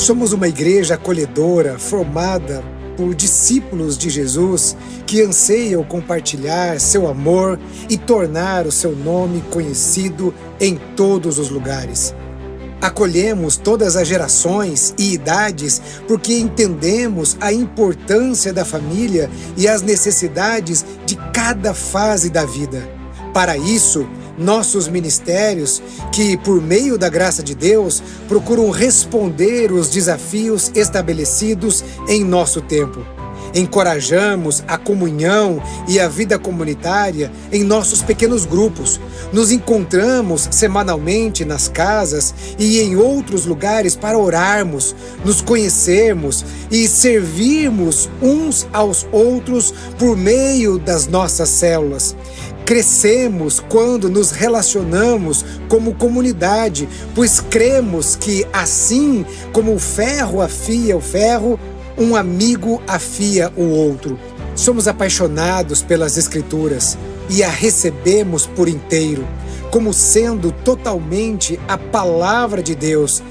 Somos uma igreja acolhedora, formada por discípulos de Jesus que anseiam compartilhar seu amor e tornar o seu nome conhecido em todos os lugares. Acolhemos todas as gerações e idades porque entendemos a importância da família e as necessidades de cada fase da vida. Para isso, nossos ministérios, que por meio da graça de Deus, procuram responder os desafios estabelecidos em nosso tempo. Encorajamos a comunhão e a vida comunitária em nossos pequenos grupos. Nos encontramos semanalmente nas casas e em outros lugares para orarmos, nos conhecermos e servirmos uns aos outros por meio das nossas células. Crescemos quando nos relacionamos como comunidade, pois cremos que, assim como o ferro afia o ferro, um amigo afia o outro. Somos apaixonados pelas Escrituras e a recebemos por inteiro, como sendo totalmente a palavra de Deus,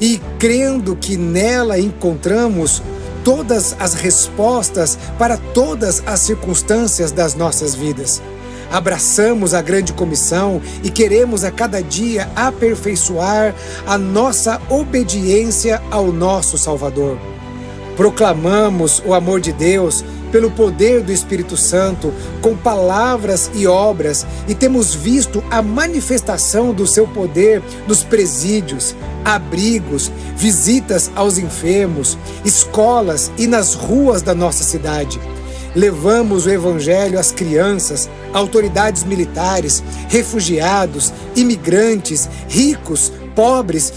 e crendo que nela encontramos todas as respostas para todas as circunstâncias das nossas vidas. Abraçamos a grande comissão e queremos a cada dia aperfeiçoar a nossa obediência ao nosso Salvador. Proclamamos o amor de Deus pelo poder do Espírito Santo, com palavras e obras, e temos visto a manifestação do seu poder nos presídios, abrigos, visitas aos enfermos, escolas e nas ruas da nossa cidade. Levamos o Evangelho às crianças, autoridades militares, refugiados, imigrantes, ricos, pobres,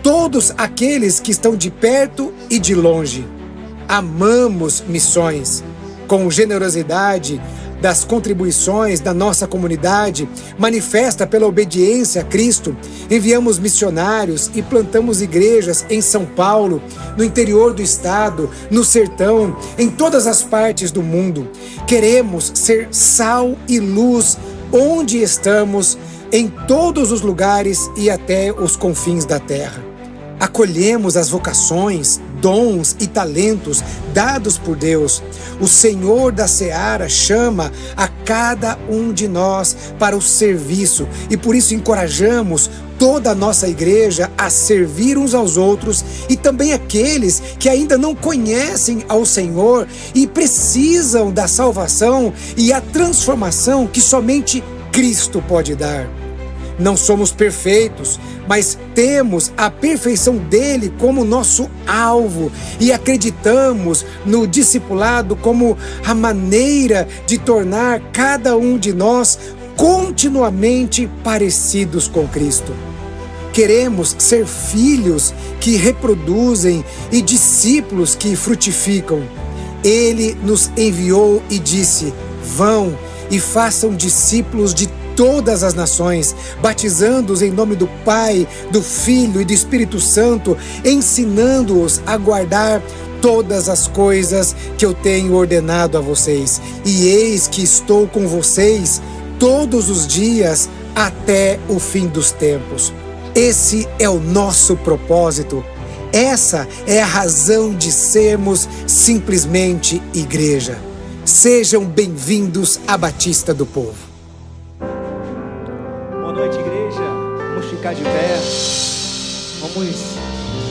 todos aqueles que estão de perto e de longe. Amamos missões. Com generosidade das contribuições da nossa comunidade, manifesta pela obediência a Cristo, enviamos missionários e plantamos igrejas em São Paulo, no interior do estado, no sertão, em todas as partes do mundo. Queremos ser sal e luz onde estamos, em todos os lugares e até os confins da terra. Acolhemos as vocações, dons e talentos dados por Deus. O Senhor da Seara chama a cada um de nós para o serviço e por isso encorajamos toda a nossa igreja a servir uns aos outros e também aqueles que ainda não conhecem ao Senhor e precisam da salvação e a transformação que somente Cristo pode dar. Não somos perfeitos, mas temos a perfeição dele como nosso alvo e acreditamos no discipulado como a maneira de tornar cada um de nós continuamente parecidos com Cristo. Queremos ser filhos que reproduzem e discípulos que frutificam. Ele nos enviou e disse: vão e façam discípulos de todas as nações, batizando-os em nome do Pai, do Filho e do Espírito Santo, ensinando-os a guardar todas as coisas que eu tenho ordenado a vocês. E eis que estou com vocês todos os dias até o fim dos tempos. Esse é o nosso propósito. Essa é a razão de sermos simplesmente igreja. Sejam bem-vindos à Batista do Povo. Boa noite, igreja. Vamos ficar de pé. Vamos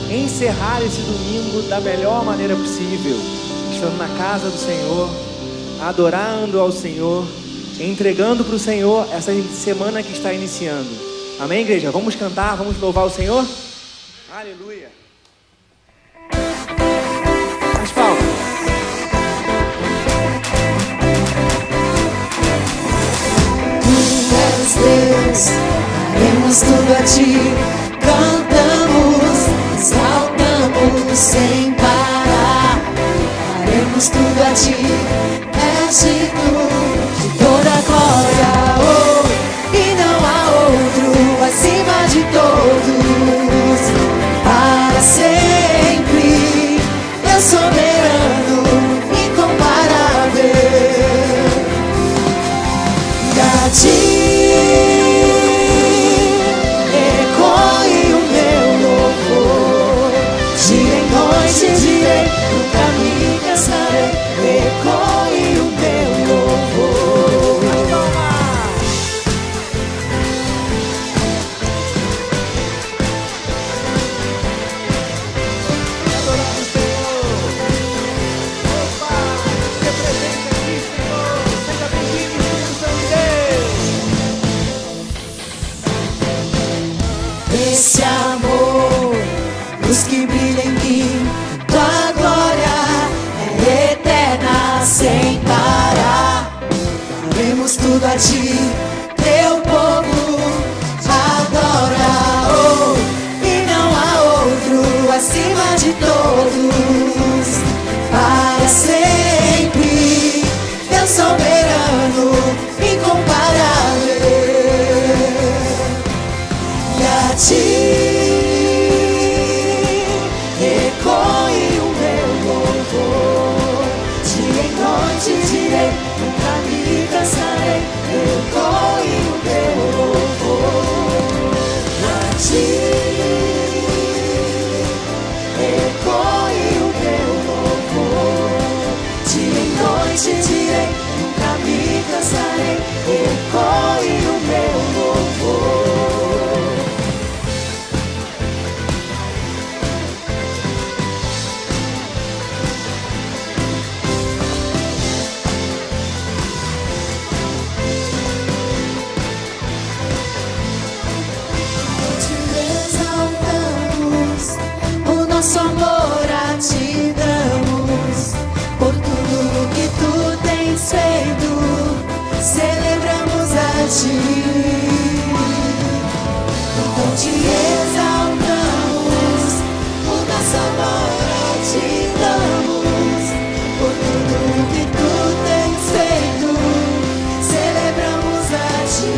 encerrar esse domingo da melhor maneira possível, estando na casa do Senhor, adorando ao Senhor, entregando para o Senhor essa semana que está iniciando. Amém, igreja? Vamos cantar, vamos louvar o Senhor? Aleluia! Mais palmas. Deus, daremos tudo a ti, cantamos, exaltamos sem parar, daremos tudo a ti, és digno de toda a glória, oh, e não há outro acima de todos, para sempre, Deus soberano, incomparável, e a ti ecoe o meu daremos tudo a ti. Teu povo adora, oh, e não há outro acima de todos. Para sempre, Deus soberano, incomparável. E a ti ecoe o meu louvor. Dia e noite direi, nunca me cansarei. Ecoe o meu louvor. A ti ecoe o meu louvor. Dia e noite direi, nunca me cansarei. Ecoe o meu louvor. Nosso amor a ti damos, por tudo que tu tens feito, celebramos a ti. Então te exaltamos, o nosso amor a ti damos, por tudo que tu tens feito, celebramos a ti.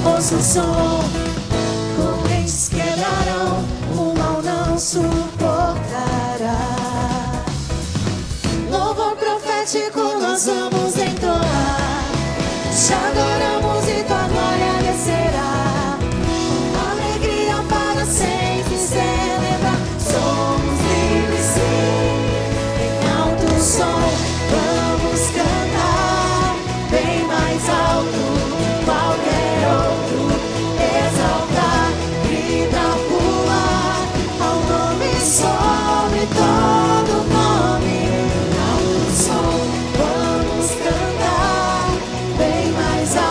Ouça o som, correntes quebrarão, o mal não suportará. Louvor profético nós vamos entoar, te adoramos e tua glória descerá. Alegria para sempre celebrar, somos livres sim. Em alto som vamos cantar, bem mais alto qualquer outro, exaltar, gritar, pular ao nome sobre todo nome. Alto som, vamos cantar, bem mais alto.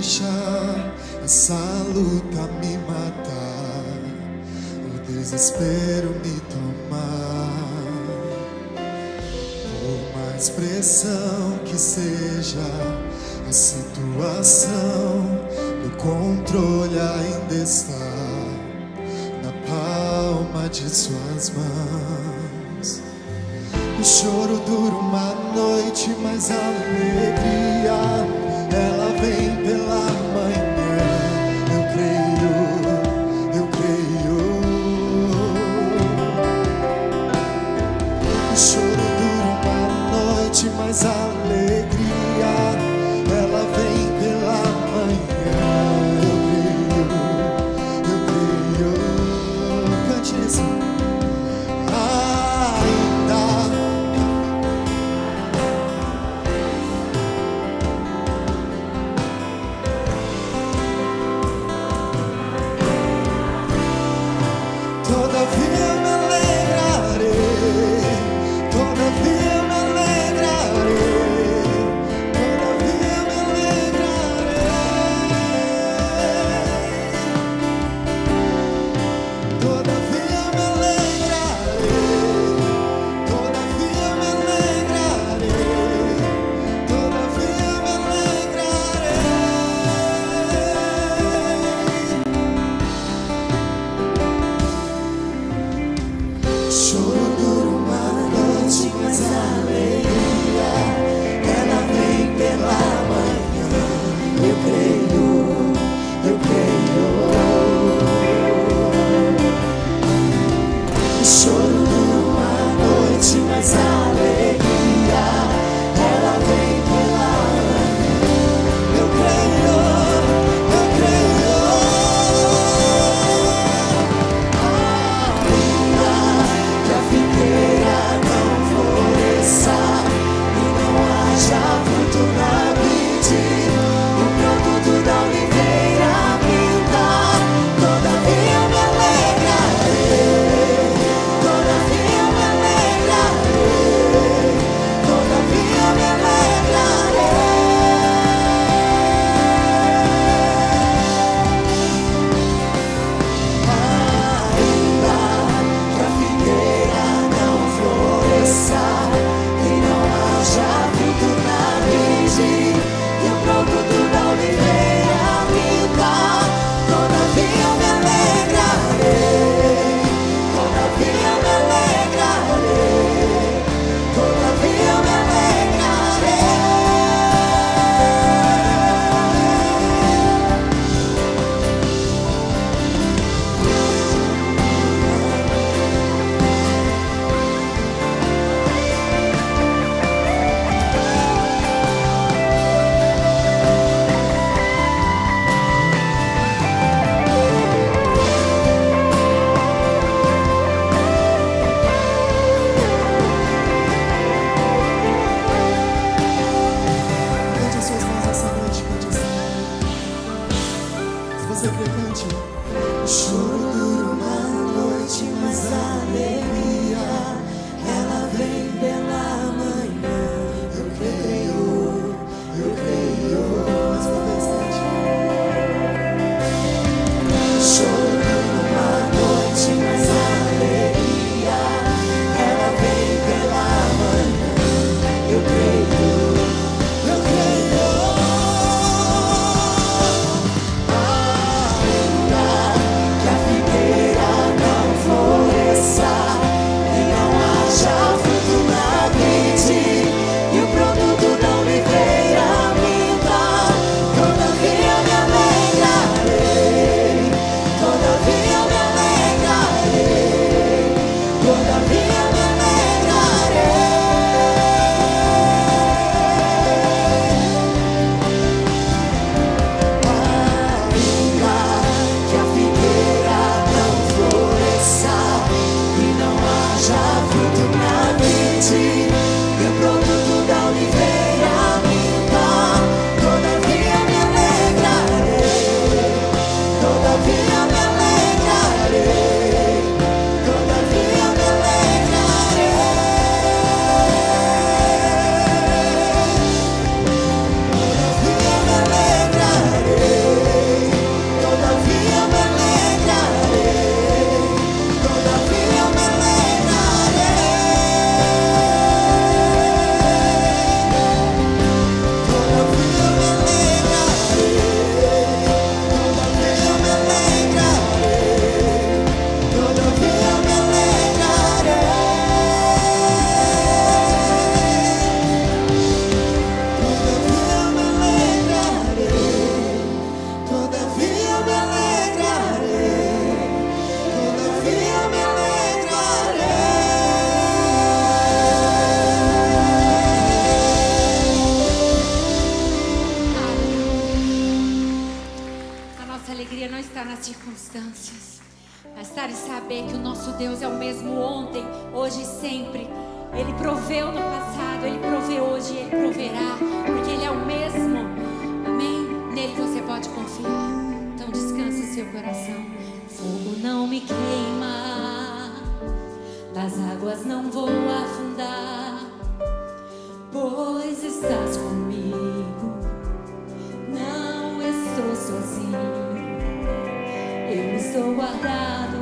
deixa essa luta me matar, o desespero me tomar. Por mais pressão que seja a situação, o controle ainda está na palma de suas mãos. O choro dura uma noite, mas a alegria ela vem pela manhã. Eu creio, eu creio. O choro dura uma noite, mas a alegria ela vem pela manhã. Eu creio. Cante isso. Todavia me alegrarei, todavia me alegrarei, todavia me alegrarei, todavia me alegrarei, todavia me alegrarei, todavia me alegrarei. Choro dura uma noite, mas a alegria ela vem pela manhã. Eu creio, eu creio. Choro dura uma noite, mas a alegria ela vem pela manhã. Eu creio, eu creio. Que a figueira não floresça e não haja fruto na vide, o produto da oliveira minta. Todavia me alegrarei, todavia me alegrarei, todavia me alegrarei. Ainda que a figueira não floresça e não haja fruto na vide, e o produto da oliveira minta, todavia me alegrarei, todavia me alegrarei, todavia me alegrarei. Cante as suas mãos essa noite, cante essa noite. Se você crê, cante. O choro dura uma noite, mas a alegria ela vem pela manhã. Eu creio, eu creio. Mais uma vez, cante. O choro dura uma noite, mas a alegria ela vem pela manhã. Eu creio. Eu creio, ainda que a figueira não floresça nossa alegria não está nas circunstâncias, mas está em saber que o nosso Deus é o mesmo ontem, hoje e sempre. Ele proveu no passado, Ele provê hoje e Ele proverá, porque Ele é o mesmo. Amém? Nele você pode confiar. Então descanse o seu coração. Fogo não me queima, nas águas não vou afundar, pois estás comigo, não estou sozinho. Eu estou guardado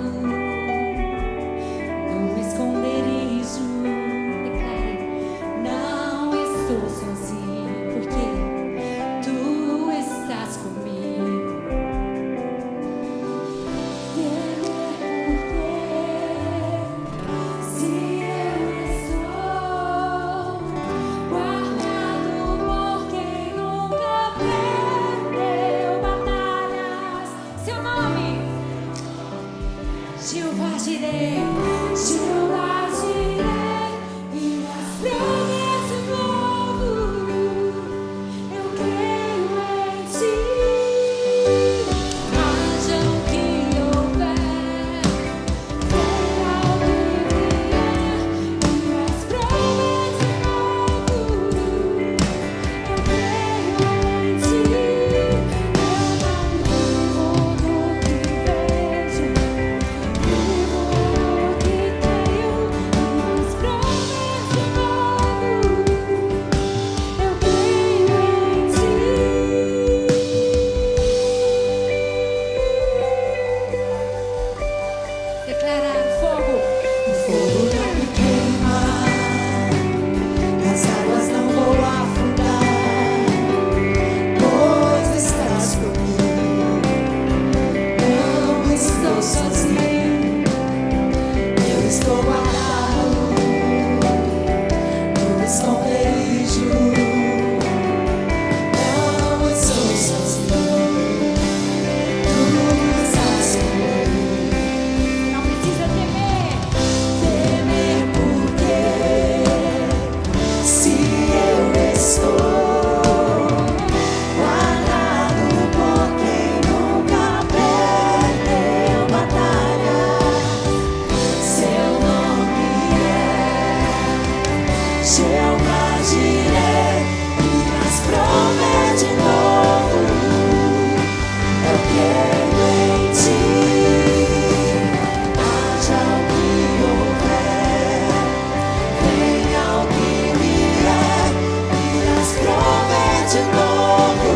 no esconderijo. Declare, não estou sozinho, porque tu estás comigo. Se eu estou guardado por quem nunca perdeu batalhas. Seu nome, Jeová Jireh, Jeová Jireh, e nas promessas novo, eu creio em ti. Haja o que houver, venha o que vier, e nas promessas novo, eu creio em ti. Eu não vivo no que vejo, vivo no que creio, e nas promessas novo, eu creio em ti. Declarar fogo. O fogo não me queima, nas águas não vou afundar, pois estás comigo, não estou sozinho. Eu estou guardado no esconderijo, não estou sozinho. Tu estás comigo. Não precisa temer. Temer porque se eu estou guardado por quem nunca perdeu batalha, seu nome é Jeová Jireh, e nas promete de novo, eu creio em ti. Haja o que houver, venha o que vier, e nas promete de novo,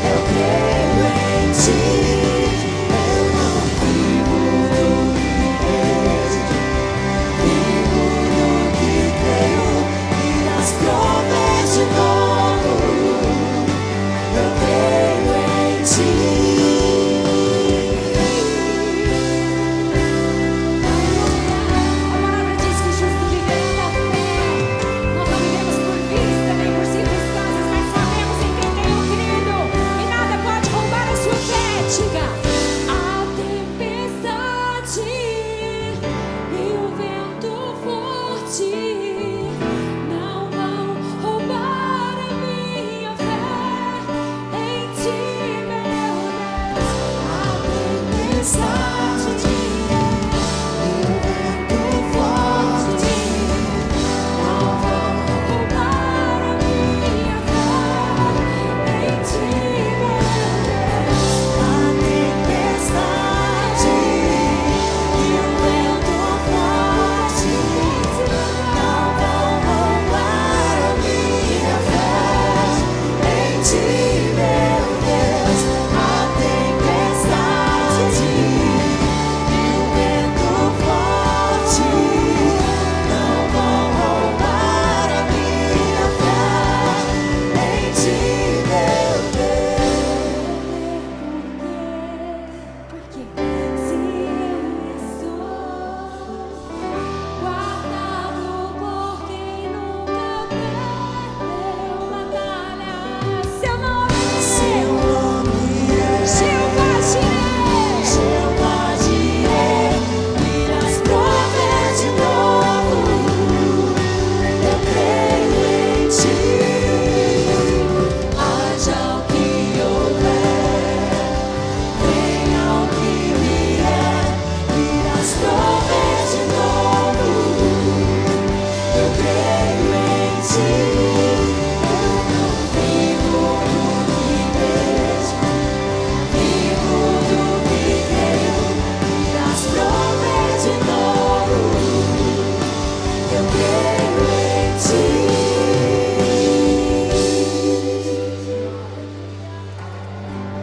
eu creio em ti. Eu não vivo no que vejo, vivo no que creio, e nas promete de novo, eu creio em ti. A palavra diz que o justo viverá da fé. Nós não vivemos por vista nem por circunstâncias, mas sabemos em quem temos crido, e nada pode roubar a sua fé. Diga: a tempestade e o vento forte não vão roubar a minha fé em ti, meu Deus. A tempestade e o vento forte não vão roubar a minha fé em ti, meu Deus. A tempestade e o vento forte não vão roubar a minha fé em ti, meu Deus. A tempestade e o vento forte não vão roubar a minha fé em ti, meu Deus. A tempestade e o vento forte não vão roubar a minha fé em ti, meu Deus. A tempestade e o vento forte não vão roubar a minha fé em ti, meu Deus. A tempestade e o vento forte não vão roubar a minha fé em ti, meu Deus.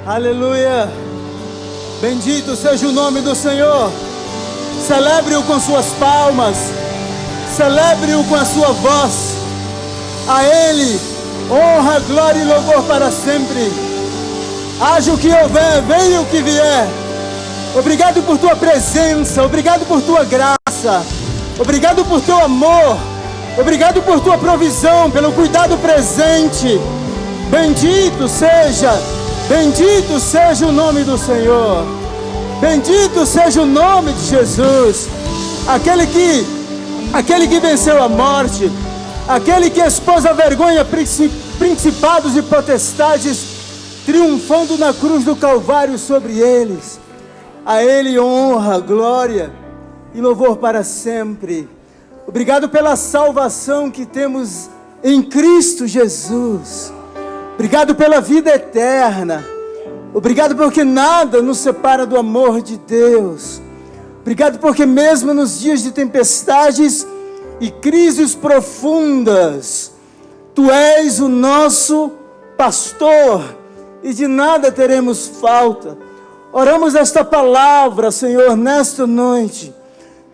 Aleluia. Bendito seja o nome do Senhor. Celebre-o com suas palmas. Celebre-o com a sua voz. A Ele honra, glória e louvor para sempre. Haja o que houver, venha o que vier. Obrigado por tua presença. Obrigado por tua graça. Obrigado por teu amor. Obrigado por tua provisão, pelo cuidado presente. Bendito seja o nome do Senhor. Bendito seja o nome de Jesus. Aquele que venceu a morte, aquele que expôs a vergonha, principados e potestades, triunfando na cruz do Calvário sobre eles. A Ele honra, glória e louvor para sempre. Obrigado pela salvação que temos em Cristo Jesus. Obrigado pela vida eterna. Obrigado porque nada nos separa do amor de Deus. Obrigado porque mesmo nos dias de tempestades e crises profundas, Tu és o nosso pastor e de nada teremos falta. Oramos esta palavra, Senhor, nesta noite.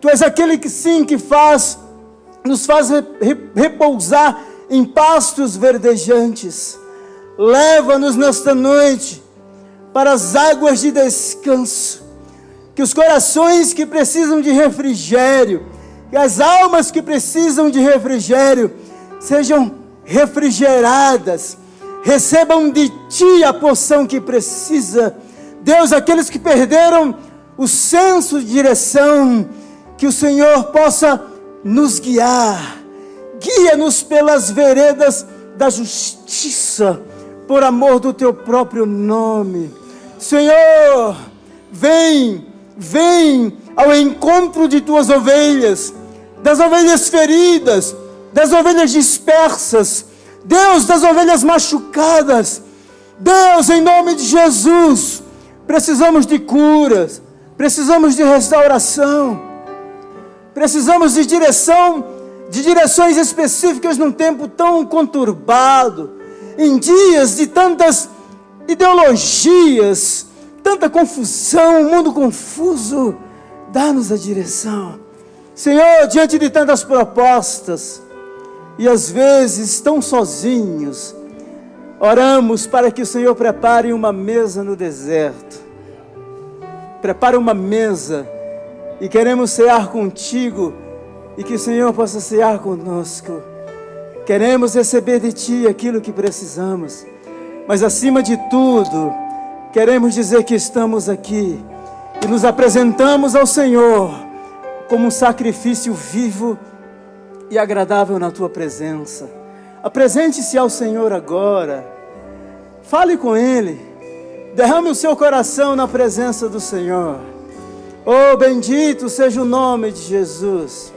Tu és aquele que sim, que nos faz repousar em pastos verdejantes. Leva-nos nesta noite para as águas de descanso. Que os corações que precisam de refrigério, que as almas que precisam de refrigério, sejam refrigeradas. Recebam de Ti a porção que precisa. Deus, aqueles que perderam o senso de direção, que o Senhor possa nos guiar. Guia-nos pelas veredas da justiça, por amor do Teu próprio nome. Senhor, vem ao encontro de Tuas ovelhas, das ovelhas feridas, das ovelhas dispersas, Deus, das ovelhas machucadas. Deus, em nome de Jesus, precisamos de curas, precisamos de restauração, precisamos de direções específicas num tempo tão conturbado, em dias de tantas ideologias, tanta confusão, um mundo confuso. Dá-nos a direção, Senhor, diante de tantas propostas, e às vezes tão sozinhos. Oramos para que o Senhor prepare uma mesa no deserto. Prepare uma mesa, e queremos cear contigo, e que o Senhor possa cear conosco. Queremos receber de Ti aquilo que precisamos, mas acima de tudo, queremos dizer que estamos aqui, e nos apresentamos ao Senhor, como um sacrifício vivo e agradável na Tua presença. Apresente-se ao Senhor agora, fale com Ele, derrame o seu coração na presença do Senhor. Oh, bendito seja o nome de Jesus,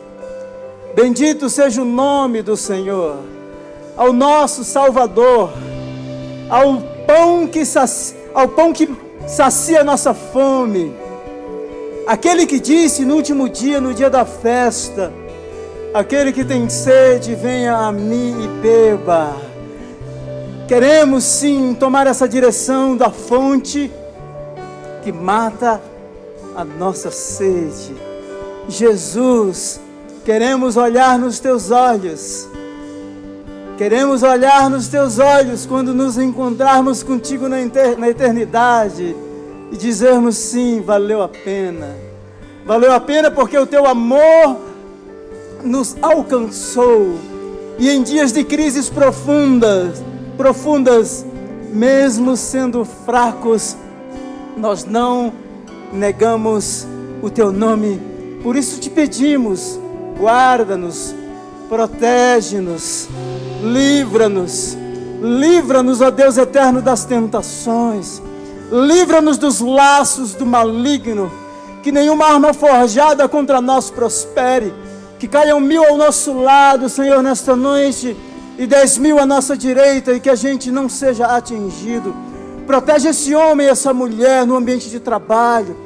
bendito seja o nome do Senhor, ao nosso Salvador, ao pão que sacia nossa fome, aquele que disse no último dia, no dia da festa: aquele que tem sede, venha a mim e beba. Queremos sim tomar essa direção da fonte que mata a nossa sede. Jesus, queremos olhar nos Teus olhos. Queremos olhar nos Teus olhos quando nos encontrarmos contigo na eternidade e dizermos sim, valeu a pena. Valeu a pena porque o Teu amor nos alcançou. E em dias de crises profundas, mesmo sendo fracos, nós não negamos o Teu nome. Por isso te pedimos, guarda-nos, protege-nos, livra-nos, ó Deus eterno, das tentações, livra-nos dos laços do maligno, que nenhuma arma forjada contra nós prospere, que caiam 1000 ao nosso lado, Senhor, nesta noite, e 10.000 à nossa direita, e que a gente não seja atingido. Protege esse homem e essa mulher no ambiente de trabalho.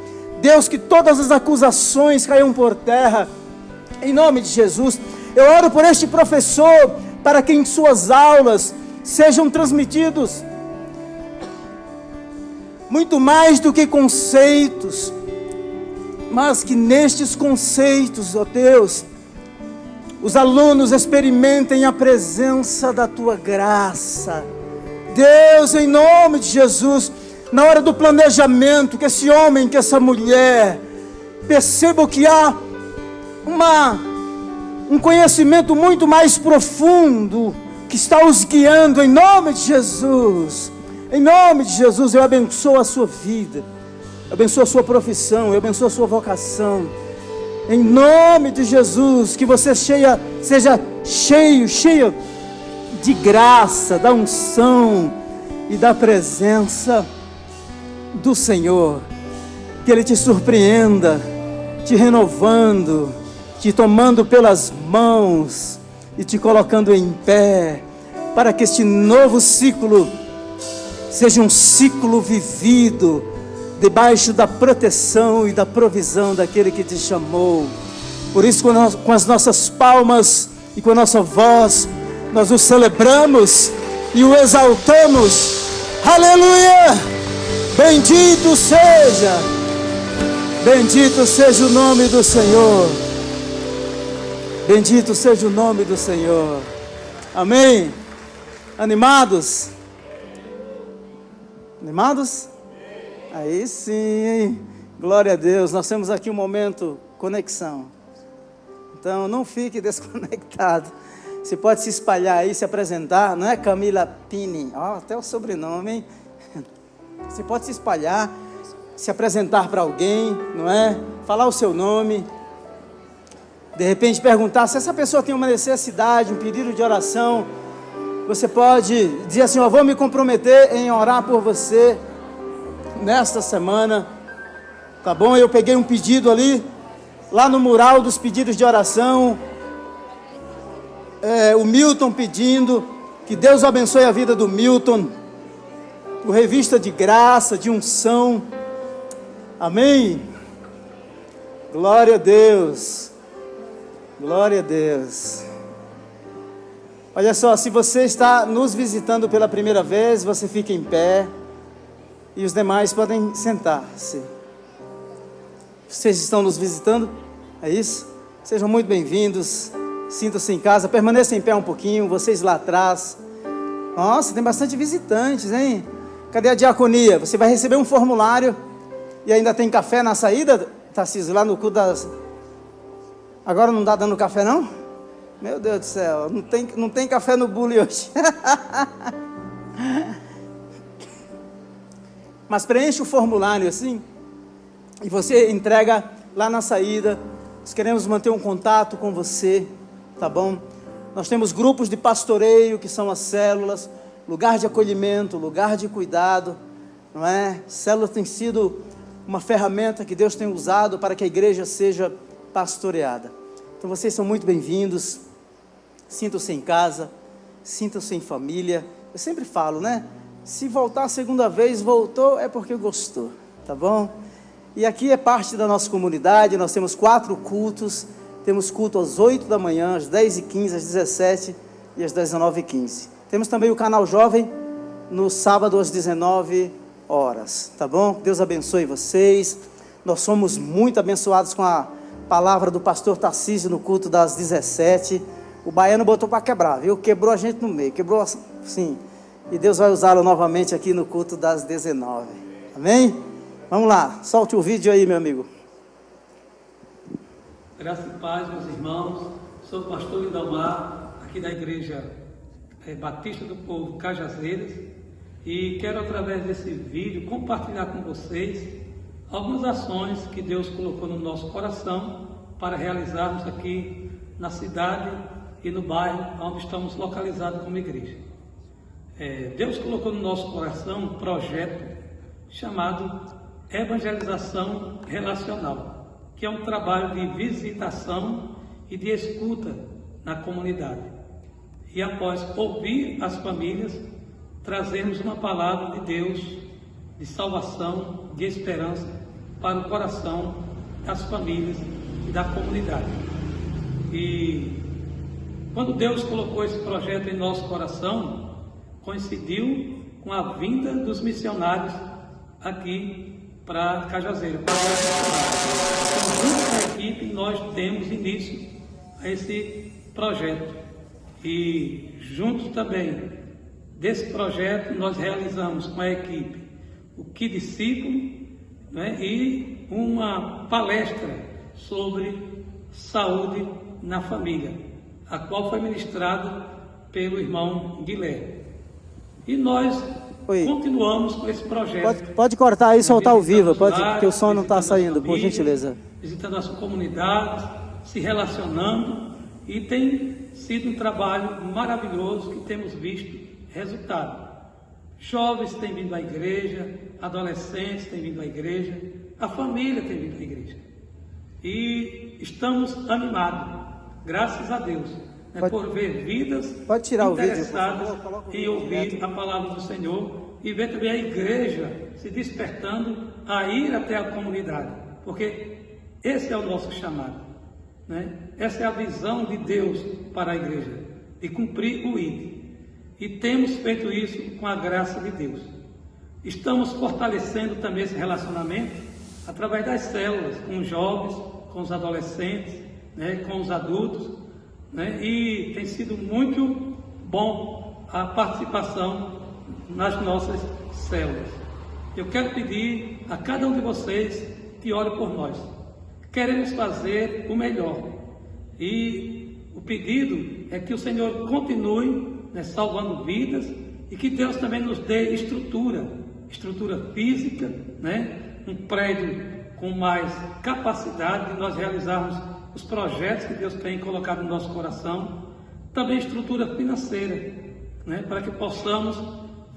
Deus, que todas as acusações caiam por terra, em nome de Jesus. Eu oro por este professor, para que em suas aulas sejam transmitidos muito mais do que conceitos, mas que nestes conceitos, ó Deus, os alunos experimentem a presença da Tua graça. Deus, em nome de Jesus, na hora do planejamento, que esse homem, que essa mulher percebam que há um conhecimento muito mais profundo que está os guiando, em nome de Jesus. Em nome de Jesus, eu abençoo a sua vida, eu abençoo a sua profissão, eu abençoo a sua vocação. Em nome de Jesus, que você seja cheio de graça, da unção e da presença do Senhor. Que Ele te surpreenda, te renovando, te tomando pelas mãos e te colocando em pé, para que este novo ciclo seja um ciclo vivido debaixo da proteção e da provisão daquele que te chamou. Por isso, com as nossas palmas e com a nossa voz, nós o celebramos e o exaltamos. Aleluia! Bendito seja o nome do Senhor. Bendito seja o nome do Senhor. Amém? Animados? Animados? Aí sim, hein? Glória a Deus. Nós temos aqui um momento conexão. Então não fique desconectado. Você pode se espalhar aí, se apresentar. Não é Camila Pini? Até o sobrenome, hein? Você pode se espalhar, se apresentar para alguém, não é? Falar o seu nome. De repente perguntar se essa pessoa tem uma necessidade, um pedido de oração. Você pode dizer assim: eu vou me comprometer em orar por você nesta semana, tá bom? Eu peguei um pedido ali, lá no mural dos pedidos de oração, o Milton pedindo, que Deus abençoe a vida do Milton, por revista de graça, de unção, amém? Glória a Deus, glória a Deus. Olha só, se você está nos visitando pela primeira vez, você fica em pé. E os demais podem sentar-se. Vocês estão nos visitando? É isso? Sejam muito bem-vindos. Sintam-se em casa. Permaneçam em pé um pouquinho. Vocês lá atrás. Nossa, tem bastante visitantes, hein? Cadê a diaconia? Você vai receber um formulário. E ainda tem café na saída, Tarcísio, lá no culto das... Agora não está dando café, não? Meu Deus do céu. Não tem café no bule hoje. Mas preenche o formulário assim, e você entrega lá na saída. Nós queremos manter um contato com você, tá bom? Nós temos grupos de pastoreio, que são as células, lugar de acolhimento, lugar de cuidado, não é? Célula tem sido uma ferramenta que Deus tem usado para que a igreja seja pastoreada. Então vocês são muito bem-vindos. Sintam-se em casa, sintam-se em família. Eu sempre falo, né? Se voltar a segunda vez, voltou, é porque gostou, tá bom? E aqui é parte da nossa comunidade. Nós temos 4 cultos. Temos culto às 8 da manhã, às 10h15, às 17 e às 19h15. Temos também o canal Jovem no sábado às 19 horas, tá bom? Deus abençoe vocês. Nós somos muito abençoados com a palavra do pastor Tarcísio no culto das 17. O baiano botou para quebrar, viu? Quebrou a gente no meio, quebrou assim. E Deus vai usá-lo novamente aqui no culto das 19. Amém? Vamos lá, solte o vídeo aí, meu amigo. Graça e paz, meus irmãos. Sou o pastor Lindomar, aqui da igreja Batista do Povo Cajazeiras. E quero, através desse vídeo, compartilhar com vocês algumas ações que Deus colocou no nosso coração para realizarmos aqui na cidade e no bairro onde estamos localizados como igreja. Deus colocou no nosso coração um projeto chamado Evangelização Relacional, que é um trabalho de visitação e de escuta na comunidade. E após ouvir as famílias, trazemos uma palavra de Deus, de salvação, de esperança para o coração das famílias e da comunidade. E quando Deus colocou esse projeto em nosso coração, coincidiu com a vinda dos missionários aqui para Cajazeiras. Então, junto com a equipe, nós demos início a esse projeto. E junto também desse projeto, nós realizamos com a equipe o Que Discípulo, né, e uma palestra sobre saúde na família, a qual foi ministrada pelo irmão Guilherme. E nós continuamos com esse projeto. Pode cortar aí e soltar ao vivo, porque o som não está saindo, por gentileza. Visitando as comunidades, se relacionando, e tem sido um trabalho maravilhoso que temos visto resultado. Jovens têm vindo à igreja, adolescentes têm vindo à igreja, a família tem vindo à igreja. E estamos animados, graças a Deus, por ver vidas interessadas em ouvir a palavra do Senhor e ver também a igreja se despertando a ir até a comunidade, porque esse é o nosso chamado, né? Essa é a visão de Deus para a igreja, de cumprir o ID. E temos feito isso com a graça de Deus. Estamos fortalecendo também esse relacionamento através das células, com os jovens, com os adolescentes, né, com os adultos, né, e tem sido muito bom a participação nas nossas células. Eu quero pedir a cada um de vocês que ore por nós. Queremos fazer o melhor. E o pedido é que o Senhor continue, né, salvando vidas, e que Deus também nos dê estrutura física, né, um prédio com mais capacidade de nós realizarmos os projetos que Deus tem colocado no nosso coração, também estrutura financeira, né, para que possamos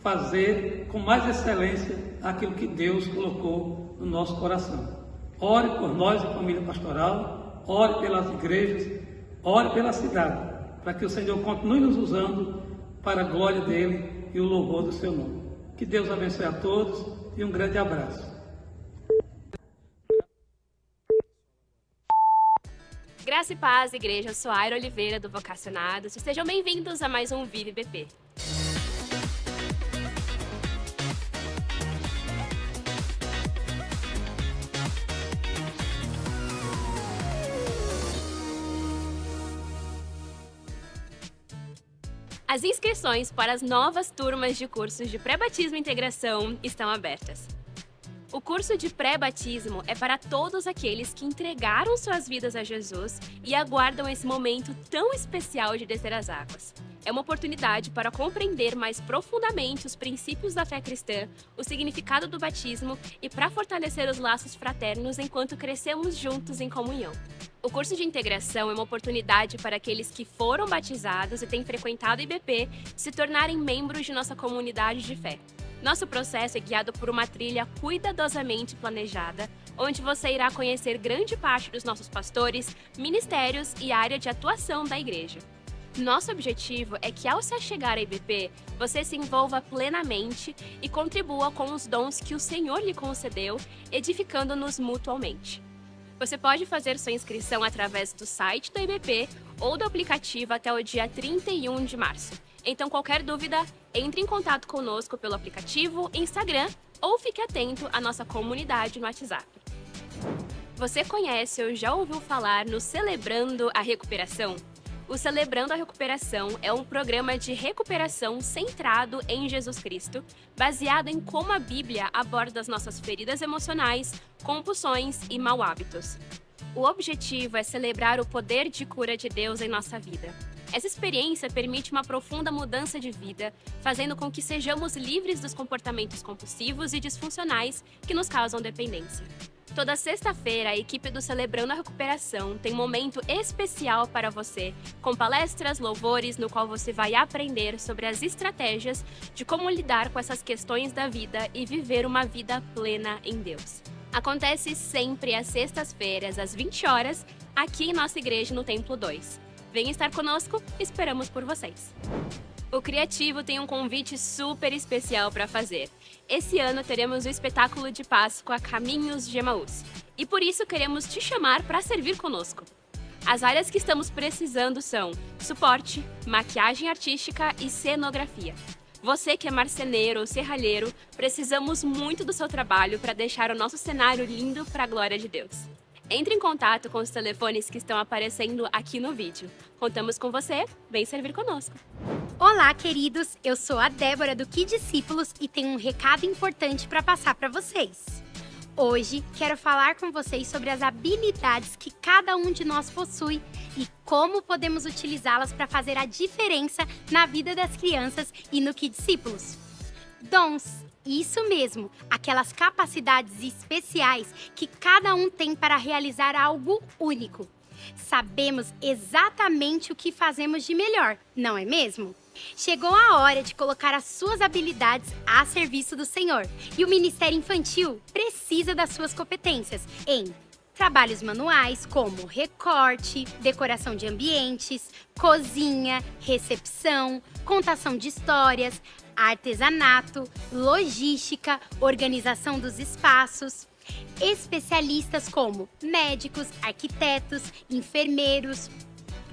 fazer com mais excelência aquilo que Deus colocou no nosso coração. Ore por nós, a família pastoral, ore pelas igrejas, ore pela cidade, para que o Senhor continue nos usando para a glória dele e o louvor do seu nome. Que Deus abençoe a todos e um grande abraço. Graça e paz, igreja. Eu sou Aira Oliveira, do Vocacionados. Sejam bem-vindos a mais um Vive BP. As inscrições para as novas turmas de cursos de pré-batismo e integração estão abertas. O curso de pré-batismo é para todos aqueles que entregaram suas vidas a Jesus e aguardam esse momento tão especial de descer as águas. É uma oportunidade para compreender mais profundamente os princípios da fé cristã, o significado do batismo e para fortalecer os laços fraternos enquanto crescemos juntos em comunhão. O curso de integração é uma oportunidade para aqueles que foram batizados e têm frequentado o IBP se tornarem membros de nossa comunidade de fé. Nosso processo é guiado por uma trilha cuidadosamente planejada, onde você irá conhecer grande parte dos nossos pastores, ministérios e área de atuação da igreja. Nosso objetivo é que, ao se achegar à IBP, você se envolva plenamente e contribua com os dons que o Senhor lhe concedeu, edificando-nos mutuamente. Você pode fazer sua inscrição através do site do IBP ou do aplicativo até o dia 31 de março. Então, qualquer dúvida, entre em contato conosco pelo aplicativo, Instagram ou fique atento à nossa comunidade no WhatsApp. Você conhece ou já ouviu falar no Celebrando a Recuperação? O Celebrando a Recuperação é um programa de recuperação centrado em Jesus Cristo, baseado em como a Bíblia aborda as nossas feridas emocionais, compulsões e mau hábitos. O objetivo é celebrar o poder de cura de Deus em nossa vida. Essa experiência permite uma profunda mudança de vida, fazendo com que sejamos livres dos comportamentos compulsivos e disfuncionais que nos causam dependência. Toda sexta-feira, a equipe do Celebrando a Recuperação tem um momento especial para você, com palestras, louvores, no qual você vai aprender sobre as estratégias de como lidar com essas questões da vida e viver uma vida plena em Deus. Acontece sempre às sextas-feiras, às 20 horas, aqui em nossa igreja no Templo 2. Venha estar conosco, esperamos por vocês. O Criativo tem um convite super especial para fazer. Esse ano teremos o espetáculo de Páscoa Caminhos de Emaús. E por isso queremos te chamar para servir conosco. As áreas que estamos precisando são suporte, maquiagem artística e cenografia. Você que é marceneiro ou serralheiro, precisamos muito do seu trabalho para deixar o nosso cenário lindo para a glória de Deus. Entre em contato com os telefones que estão aparecendo aqui no vídeo. Contamos com você, vem servir conosco. Olá, queridos! Eu sou a Débora do Que Discípulos e tenho um recado importante para passar para vocês. Hoje, quero falar com vocês sobre as habilidades que cada um de nós possui e como podemos utilizá-las para fazer a diferença na vida das crianças e no Que Discípulos. Dons, isso mesmo, aquelas capacidades especiais que cada um tem para realizar algo único. Sabemos exatamente o que fazemos de melhor, não é mesmo? Chegou a hora de colocar as suas habilidades a serviço do Senhor. E o Ministério Infantil precisa das suas competências em trabalhos manuais, como recorte, decoração de ambientes, cozinha, recepção, contação de histórias, artesanato, logística, organização dos espaços. Especialistas como médicos, arquitetos, enfermeiros,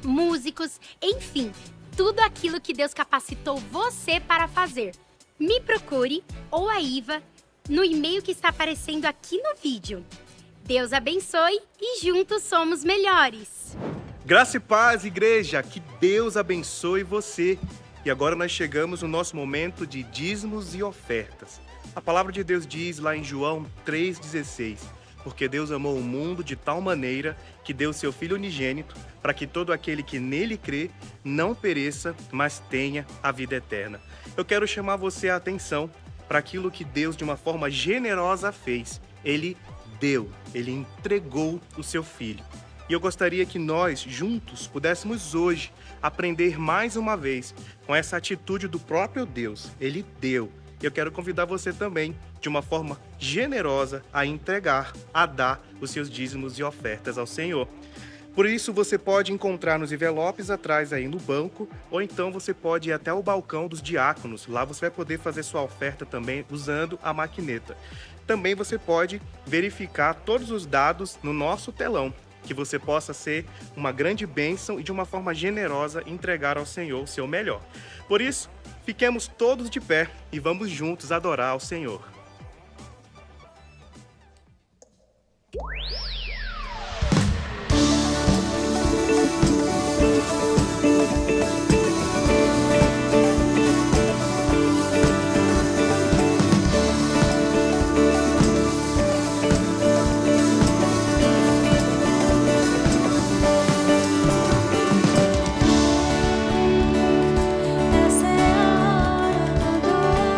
músicos, enfim, tudo aquilo que Deus capacitou você para fazer. Me procure ou a Iva no e-mail que está aparecendo aqui no vídeo. Deus abençoe e juntos somos melhores. Graça e paz, igreja, que Deus abençoe você. E agora nós chegamos no nosso momento de dízimos e ofertas. A palavra de Deus diz lá em João 3,16: porque Deus amou o mundo de tal maneira que deu seu Filho unigênito, para que todo aquele que nele crê não pereça, mas tenha a vida eterna. Eu quero chamar você a atenção para aquilo que Deus de uma forma generosa fez. Ele deu, Ele entregou o seu Filho. E eu gostaria que nós, juntos, pudéssemos hoje aprender mais uma vez com essa atitude do próprio Deus. Ele deu. E eu quero convidar você também, de uma forma generosa, a entregar, a dar os seus dízimos e ofertas ao Senhor. Por isso, você pode encontrar nos envelopes atrás aí no banco, ou então você pode ir até o balcão dos diáconos. Lá você vai poder fazer sua oferta também usando a maquineta. Também você pode verificar todos os dados no nosso telão, que você possa ser uma grande bênção e de uma forma generosa entregar ao Senhor o seu melhor. Por isso, fiquemos todos de pé e vamos juntos adorar ao Senhor. Essa é a hora da adoração.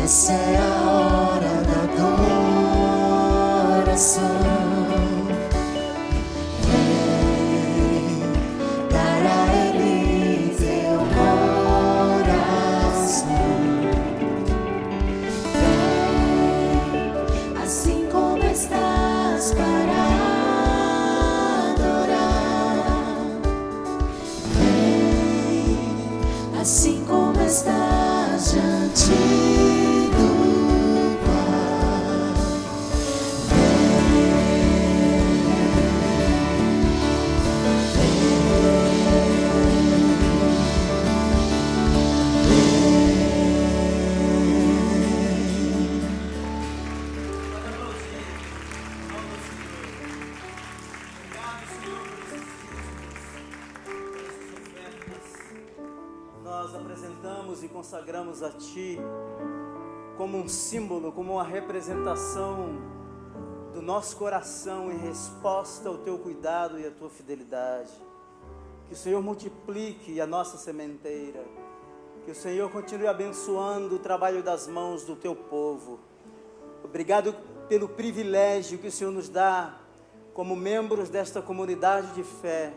Essa é a hora da adoração. Vem dar a Ele teu coração. Vem assim como estás para adorar. Vem assim como estás diante do Pai. Nós apresentamos e consagramos a Ti como um símbolo, como uma representação do nosso coração em resposta ao Teu cuidado e à Tua fidelidade. Que o Senhor multiplique a nossa sementeira, que o Senhor continue abençoando o trabalho das mãos do Teu povo. Obrigado pelo privilégio que o Senhor nos dá como membros desta comunidade de fé,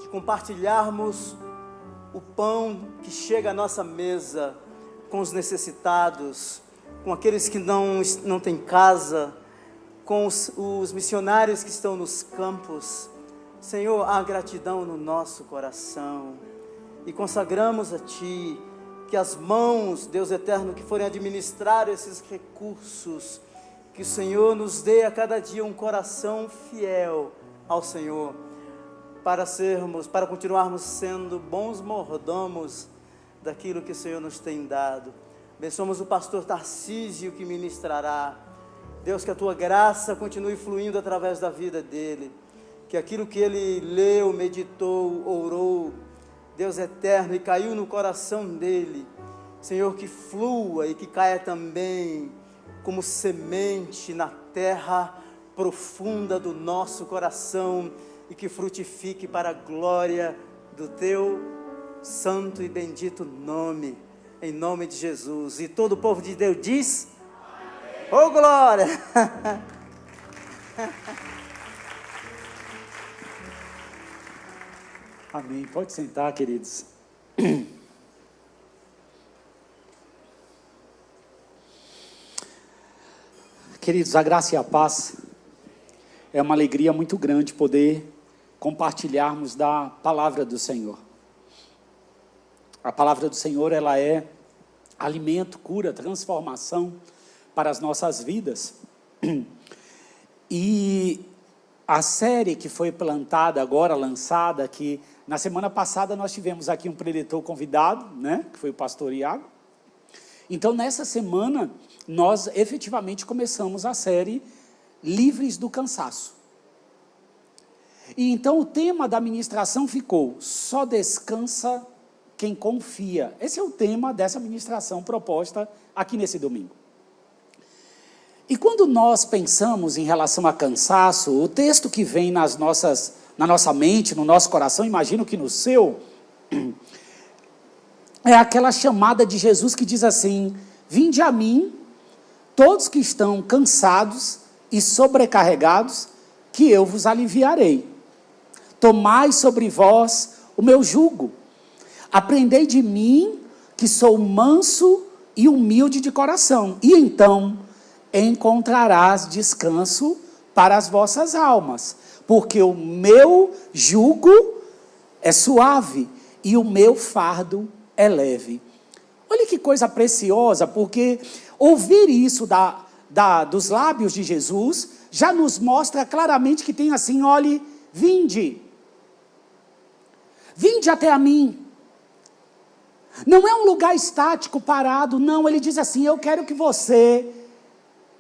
de compartilharmos o pão que chega à nossa mesa com os necessitados, com aqueles que não têm casa, com os missionários que estão nos campos. Senhor, há gratidão no nosso coração e consagramos a Ti que as mãos, Deus eterno, que forem administrar esses recursos, que o Senhor nos dê a cada dia um coração fiel ao Senhor, para continuarmos sendo bons mordomos daquilo que o Senhor nos tem dado. Abençoamos o pastor Tarcísio que ministrará. Deus, que a Tua graça continue fluindo através da vida dele, que aquilo que ele leu, meditou, orou, Deus eterno, e caiu no coração dele, Senhor, que flua e que caia também como semente na terra profunda do nosso coração, e que frutifique para a glória do Teu santo e bendito nome, em nome de Jesus. E todo o povo de Deus diz: amém. Oh, glória! Amém. Pode sentar, queridos. Queridos, a graça e a paz. É uma alegria muito grande poder compartilharmos da palavra do Senhor. A palavra do Senhor, ela é alimento, cura, transformação para as nossas vidas. E a série que foi plantada agora, lançada, que na semana passada nós tivemos aqui um preletor convidado, né, que foi o pastor Iago. Então, nessa semana, nós efetivamente começamos a série Livres do Cansaço. E então o tema da ministração ficou: só descansa quem confia. Esse é o tema dessa ministração proposta aqui nesse domingo. E quando nós pensamos em relação a cansaço, o texto que vem na nossa mente, no nosso coração, imagino que no seu, é aquela chamada de Jesus que diz assim: vinde a mim, todos que estão cansados e sobrecarregados, que eu vos aliviarei. Tomai sobre vós o meu jugo. Aprendei de mim, que sou manso e humilde de coração, e então encontrarás descanso para as vossas almas, porque o meu jugo é suave e o meu fardo é leve. Olha que coisa preciosa, porque ouvir isso dos lábios de Jesus já nos mostra claramente que tem assim: olhe, vinde até a mim. Não é um lugar estático, parado, não. Ele diz assim: eu quero que você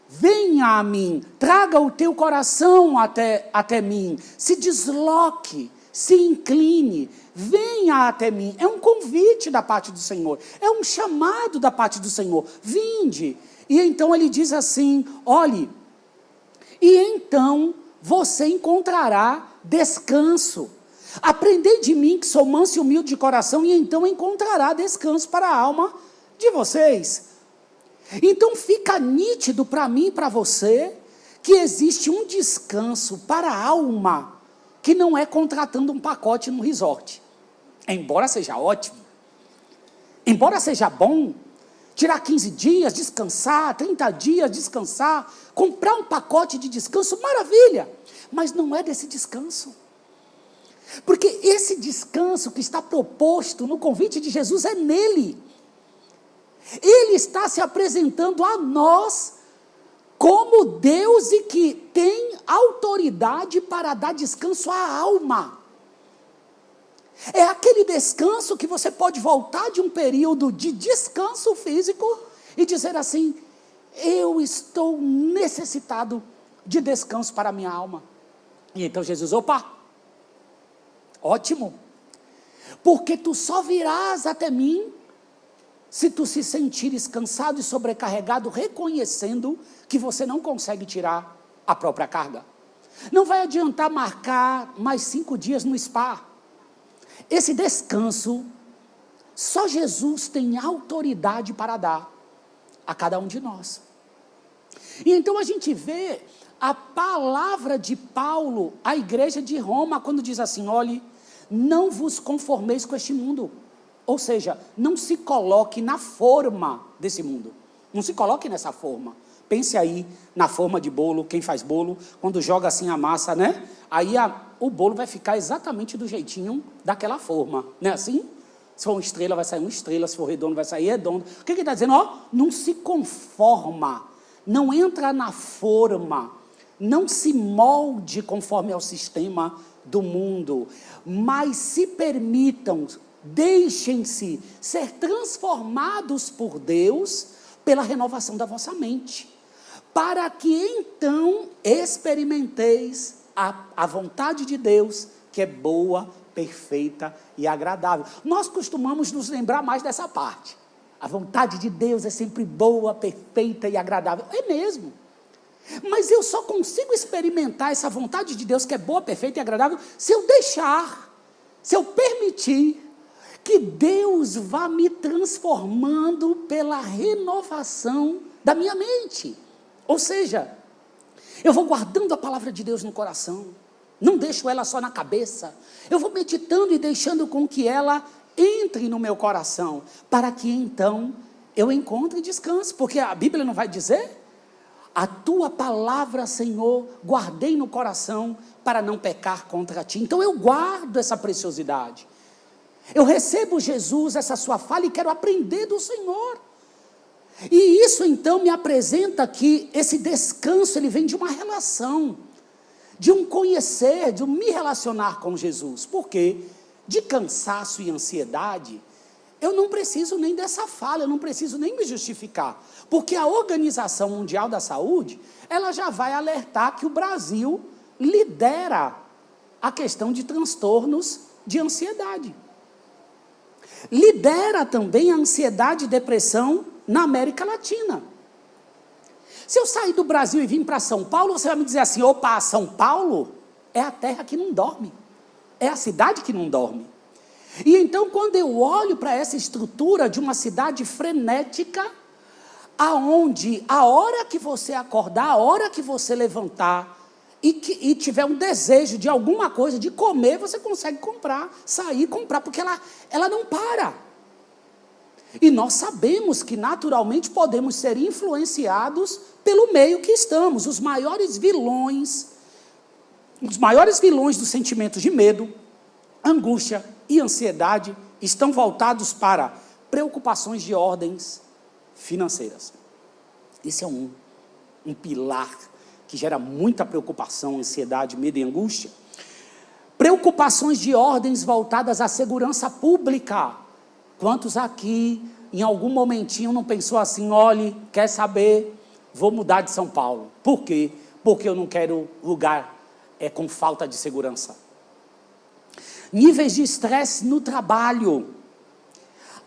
venha a mim, traga o teu coração até mim, se desloque, se incline, venha até mim. É um convite da parte do Senhor, é um chamado da parte do Senhor: vinde. E então ele diz assim: olhe, e então você encontrará descanso. Aprendei de mim, que sou manso e humilde de coração, e então encontrará descanso para a alma de vocês. Então fica nítido para mim e para você que existe um descanso para a alma que não é contratando um pacote no resort. Embora seja ótimo, embora seja bom, tirar 15 dias, descansar, 30 dias, descansar, comprar um pacote de descanso, maravilha, mas não é desse descanso. Porque esse descanso que está proposto no convite de Jesus é nele. Ele está se apresentando a nós como Deus e que tem autoridade para dar descanso à alma. É aquele descanso que você pode voltar de um período de descanso físico e dizer assim: eu estou necessitado de descanso para a minha alma. E então Jesus, opa, ótimo, porque tu só virás até mim se tu se sentires cansado e sobrecarregado, reconhecendo que você não consegue tirar a própria carga. Não vai adiantar marcar mais 5 dias no spa. Esse descanso, só Jesus tem autoridade para dar a cada um de nós. E então a gente vê a palavra de Paulo à igreja de Roma, quando diz assim: olhe, não vos conformeis com este mundo. Ou seja, não se coloque na forma desse mundo. Não se coloque nessa forma. Pense aí na forma de bolo, quem faz bolo, quando joga assim a massa, né? Aí o bolo vai ficar exatamente do jeitinho daquela forma, não é assim? Se for uma estrela, vai sair uma estrela, se for redondo, vai sair redondo. O que ele está dizendo? Ó, não se conforma, não entra na forma, não se molde conforme ao sistema do mundo, mas se permitam, deixem-se ser transformados por Deus pela renovação da vossa mente, para que então experimenteis a vontade de Deus, que é boa, perfeita e agradável. Nós costumamos nos lembrar mais dessa parte. A vontade de Deus é sempre boa, perfeita e agradável. É mesmo. Mas eu só consigo experimentar essa vontade de Deus, que é boa, perfeita e agradável, se eu deixar, se eu permitir que Deus vá me transformando pela renovação da minha mente. Ou seja, eu vou guardando a palavra de Deus no coração, não deixo ela só na cabeça, eu vou meditando e deixando com que ela entre no meu coração, para que então eu encontre descanso, porque a Bíblia não vai dizer: a tua palavra, Senhor, guardei no coração para não pecar contra ti. Então eu guardo essa preciosidade. Eu recebo Jesus, essa sua fala, e quero aprender do Senhor. E isso então me apresenta que esse descanso, ele vem de uma relação, de um conhecer, de um me relacionar com Jesus. Por quê? De cansaço e ansiedade, eu não preciso nem dessa fala, eu não preciso nem me justificar. Porque a Organização Mundial da Saúde, ela já vai alertar que o Brasil lidera a questão de transtornos de ansiedade. Lidera também a ansiedade e depressão na América Latina. Se eu sair do Brasil e vir para São Paulo, você vai me dizer assim: opa, São Paulo é a terra que não dorme, é a cidade que não dorme. E então, quando eu olho para essa estrutura de uma cidade frenética, aonde a hora que você acordar, a hora que você levantar e tiver um desejo de alguma coisa, de comer, você consegue comprar, sair, comprar, porque ela não para. E nós sabemos que naturalmente podemos ser influenciados pelo meio que estamos. Os maiores vilões dos sentimentos de medo, angústia e ansiedade estão voltados para preocupações de ordens financeiras. Esse é um pilar que gera muita preocupação, ansiedade, medo e angústia. Preocupações de ordens voltadas à segurança pública. Quantos aqui, em algum momentinho, não pensou assim: olhe, quer saber, vou mudar de São Paulo. Por quê? Porque eu não quero lugar com falta de segurança. Níveis de estresse no trabalho.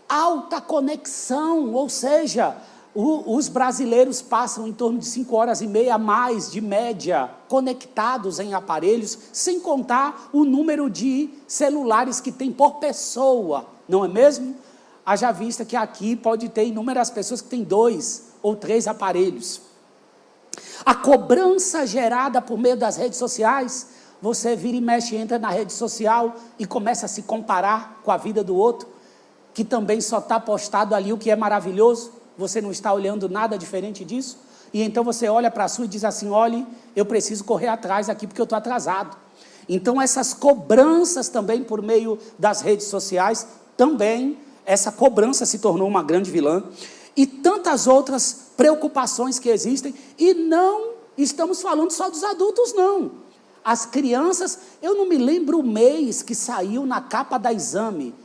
Alta conexão, ou seja, os brasileiros passam em torno de 5 horas e meia a mais, de média, conectados em aparelhos, sem contar o número de celulares que tem por pessoa, não é mesmo? Haja vista que aqui pode ter inúmeras pessoas que têm 2 ou 3 aparelhos. A cobrança gerada por meio das redes sociais, você vira e mexe, entra na rede social e começa a se comparar com a vida do outro, que também só está postado ali o que é maravilhoso, você não está olhando nada diferente disso, e então você olha para a sua e diz assim, olhe, eu preciso correr atrás aqui porque eu estou atrasado. Então essas cobranças também por meio das redes sociais, também essa cobrança se tornou uma grande vilã, e tantas outras preocupações que existem, e não estamos falando só dos adultos não, as crianças, eu não me lembro o mês que saiu na capa da Exame,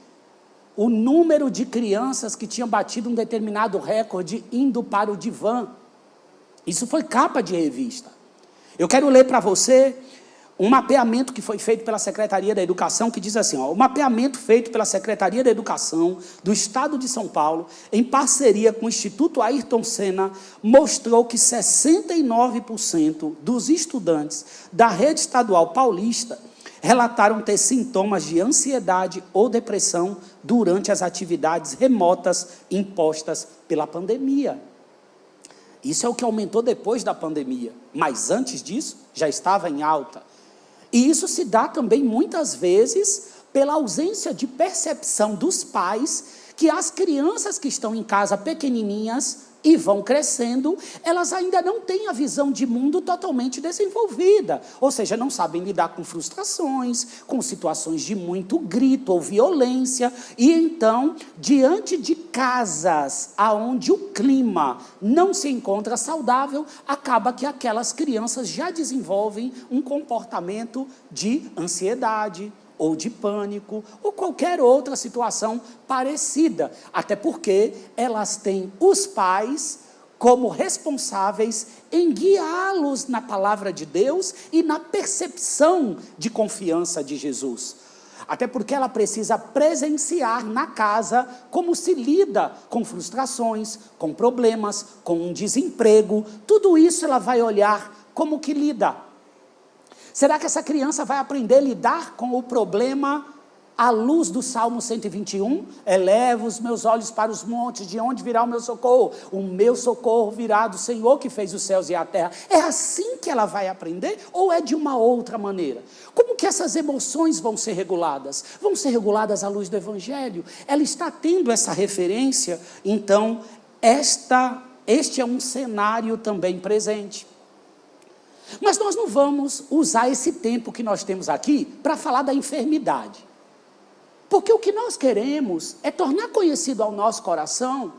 o número de crianças que tinham batido um determinado recorde indo para o divã. Isso foi capa de revista. Eu quero ler para você um mapeamento que foi feito pela Secretaria da Educação, que diz assim, ó, o mapeamento feito pela Secretaria da Educação do Estado de São Paulo, em parceria com o Instituto Ayrton Senna, mostrou que 69% dos estudantes da rede estadual paulista relataram ter sintomas de ansiedade ou depressão durante as atividades remotas impostas pela pandemia. Isso é o que aumentou depois da pandemia, mas antes disso já estava em alta. E isso se dá também muitas vezes pela ausência de percepção dos pais que as crianças que estão em casa pequenininhas e vão crescendo, elas ainda não têm a visão de mundo totalmente desenvolvida, ou seja, não sabem lidar com frustrações, com situações de muito grito ou violência, e então, diante de casas onde o clima não se encontra saudável, acaba que aquelas crianças já desenvolvem um comportamento de ansiedade, ou de pânico, ou qualquer outra situação parecida, até porque elas têm os pais como responsáveis em guiá-los na palavra de Deus e na percepção de confiança de Jesus. Até porque ela precisa presenciar na casa como se lida com frustrações, com problemas, com um desemprego, tudo isso ela vai olhar como que lida. Será que essa criança vai aprender a lidar com o problema à luz do Salmo 121? Eleva os meus olhos para os montes, de onde virá o meu socorro? O meu socorro virá do Senhor que fez os céus e a terra. É assim que ela vai aprender ou é de uma outra maneira? Como que essas emoções vão ser reguladas? Vão ser reguladas à luz do Evangelho? Ela está tendo essa referência, então este é um cenário também presente. Mas nós não vamos usar esse tempo que nós temos aqui para falar da enfermidade. Porque o que nós queremos é tornar conhecido ao nosso coração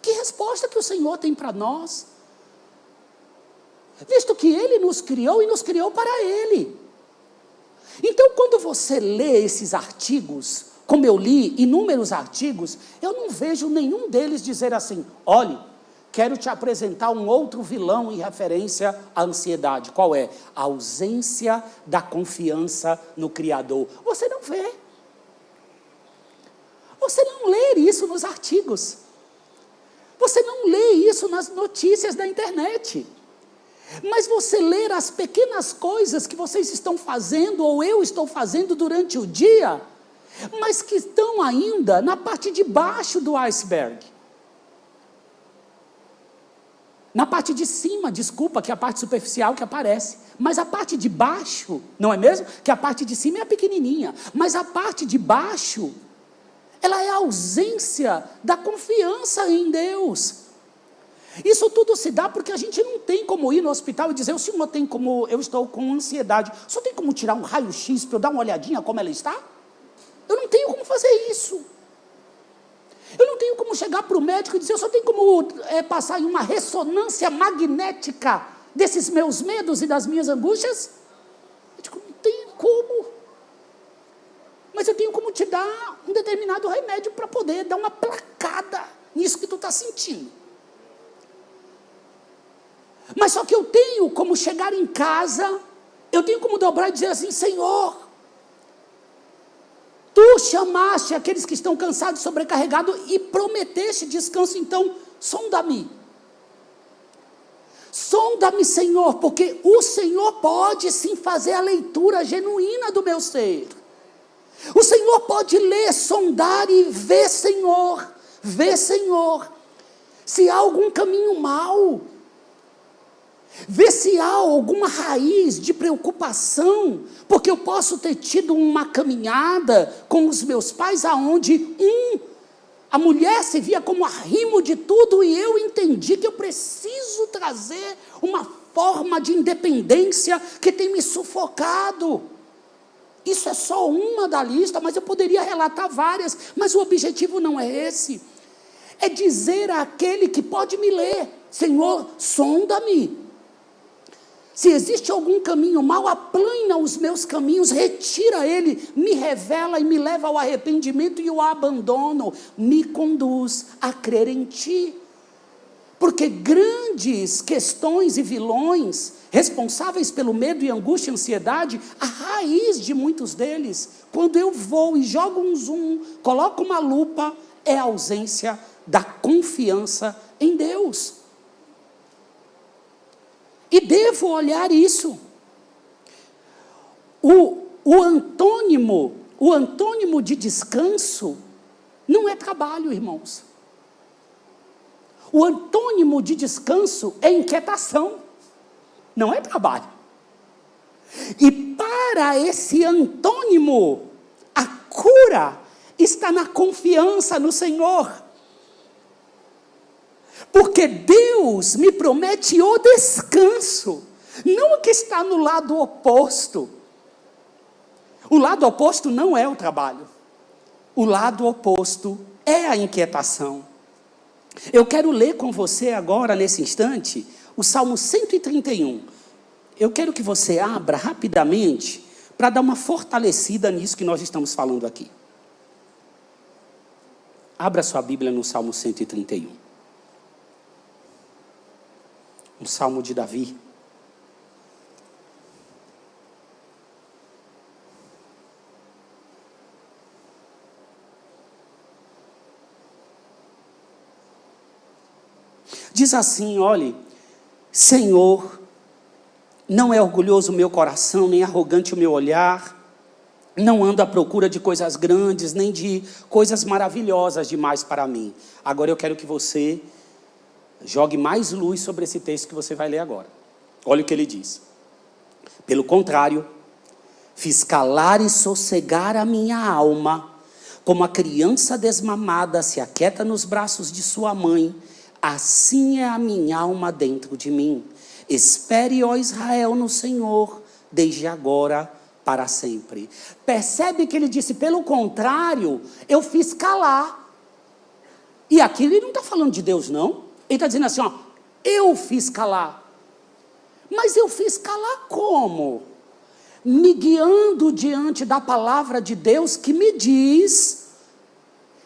que resposta que o Senhor tem para nós. Visto que Ele nos criou e nos criou para Ele. Então, quando você lê esses artigos, como eu li inúmeros artigos, eu não vejo nenhum deles dizer assim, olhe, quero te apresentar um outro vilão em referência à ansiedade. Qual é? A ausência da confiança no Criador. Você não vê. Você não lê isso nos artigos. Você não lê isso nas notícias da internet. Mas você lê as pequenas coisas que vocês estão fazendo ou eu estou fazendo durante o dia, mas que estão ainda na parte de baixo do iceberg. Na parte de cima, desculpa, que é a parte superficial que aparece. Mas a parte de baixo, não é mesmo? Que a parte de cima é a pequenininha. Mas a parte de baixo, ela é a ausência da confiança em Deus. Isso tudo se dá porque a gente não tem como ir no hospital e dizer, o senhor tem como, eu estou com ansiedade. O senhor tem como tirar um raio-x para eu dar uma olhadinha como ela está? Eu não tenho como fazer isso. Eu não tenho como chegar para o médico e dizer, eu só tenho como passar em uma ressonância magnética desses meus medos e das minhas angústias? Eu digo, não tenho como. Mas eu tenho como te dar um determinado remédio para poder dar uma placada nisso que tu está sentindo. Mas só que eu tenho como chegar em casa, eu tenho como dobrar e dizer assim, Senhor, Tu chamaste aqueles que estão cansados e sobrecarregados e prometeste descanso, então sonda-me. Sonda-me, Senhor, porque o Senhor pode sim fazer a leitura genuína do meu ser. O Senhor pode ler, sondar e ver, Senhor, se há algum caminho mau. Vê se há alguma raiz de preocupação, porque eu posso ter tido uma caminhada com os meus pais aonde a mulher se via como arrimo de tudo e eu entendi que eu preciso trazer uma forma de independência que tem me sufocado. Isso é só uma da lista, mas eu poderia relatar várias, mas o objetivo não é esse. É dizer àquele que pode me ler: Senhor, sonda-me. Se existe algum caminho mau, aplana os meus caminhos, retira ele, me revela e me leva ao arrependimento e o abandono. Me conduz a crer em ti. Porque grandes questões e vilões, responsáveis pelo medo e angústia e ansiedade, a raiz de muitos deles, quando eu vou e jogo um zoom, coloco uma lupa, é a ausência da confiança em Deus. E devo olhar isso. O antônimo de descanso não é trabalho, irmãos. O antônimo de descanso é inquietação, não é trabalho. E para esse antônimo, a cura está na confiança no Senhor. Porque Deus me promete o descanso, não o que está no lado oposto. O lado oposto não é o trabalho. O lado oposto é a inquietação. Eu quero ler com você agora, nesse instante, o Salmo 131. Eu quero que você abra rapidamente, para dar uma fortalecida nisso que nós estamos falando aqui. Abra sua Bíblia no Salmo 131. Um salmo de Davi. Diz assim, olhe: Senhor, não é orgulhoso o meu coração, nem arrogante o meu olhar, não ando à procura de coisas grandes, nem de coisas maravilhosas demais para mim. Agora eu quero que você jogue mais luz sobre esse texto que você vai ler agora. Olha o que ele diz: pelo contrário, fiz calar e sossegar a minha alma, como a criança desmamada se aquieta nos braços de sua mãe, assim é a minha alma dentro de mim. Espere, ó Israel, no Senhor, desde agora para sempre. Percebe que ele disse, pelo contrário, eu fiz calar. E aqui ele não está falando de Deus, não. Ele está dizendo assim, ó, eu fiz calar. Mas eu fiz calar como? Me guiando diante da palavra de Deus que me diz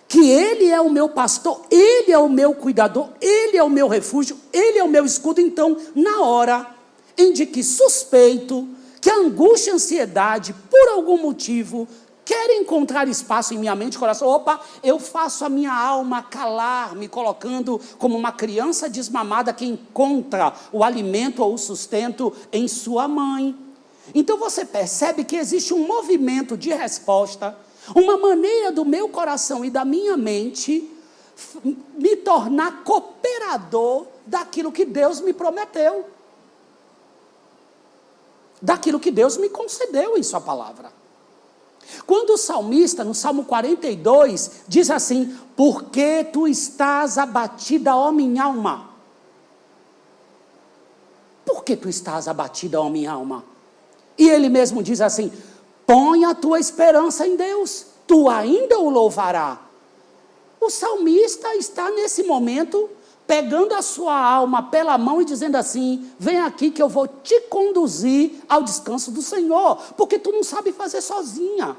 que Ele é o meu pastor, Ele é o meu cuidador, Ele é o meu refúgio, Ele é o meu escudo. Então, na hora em que suspeito que a angústia e a ansiedade, por algum motivo, querem encontrar espaço em minha mente e coração, opa, eu faço a minha alma calar, me colocando como uma criança desmamada que encontra o alimento ou o sustento em sua mãe. Então você percebe que existe um movimento de resposta, uma maneira do meu coração e da minha mente me tornar cooperador daquilo que Deus me prometeu, daquilo que Deus me concedeu em sua palavra. Quando o salmista, no Salmo 42, diz assim, por que tu estás abatida, ó minha alma? Por que tu estás abatida, ó minha alma? E ele mesmo diz assim, põe a tua esperança em Deus, tu ainda o louvará. O salmista está nesse momento pegando a sua alma pela mão e dizendo assim, vem aqui que eu vou te conduzir ao descanso do Senhor, porque tu não sabe fazer sozinha,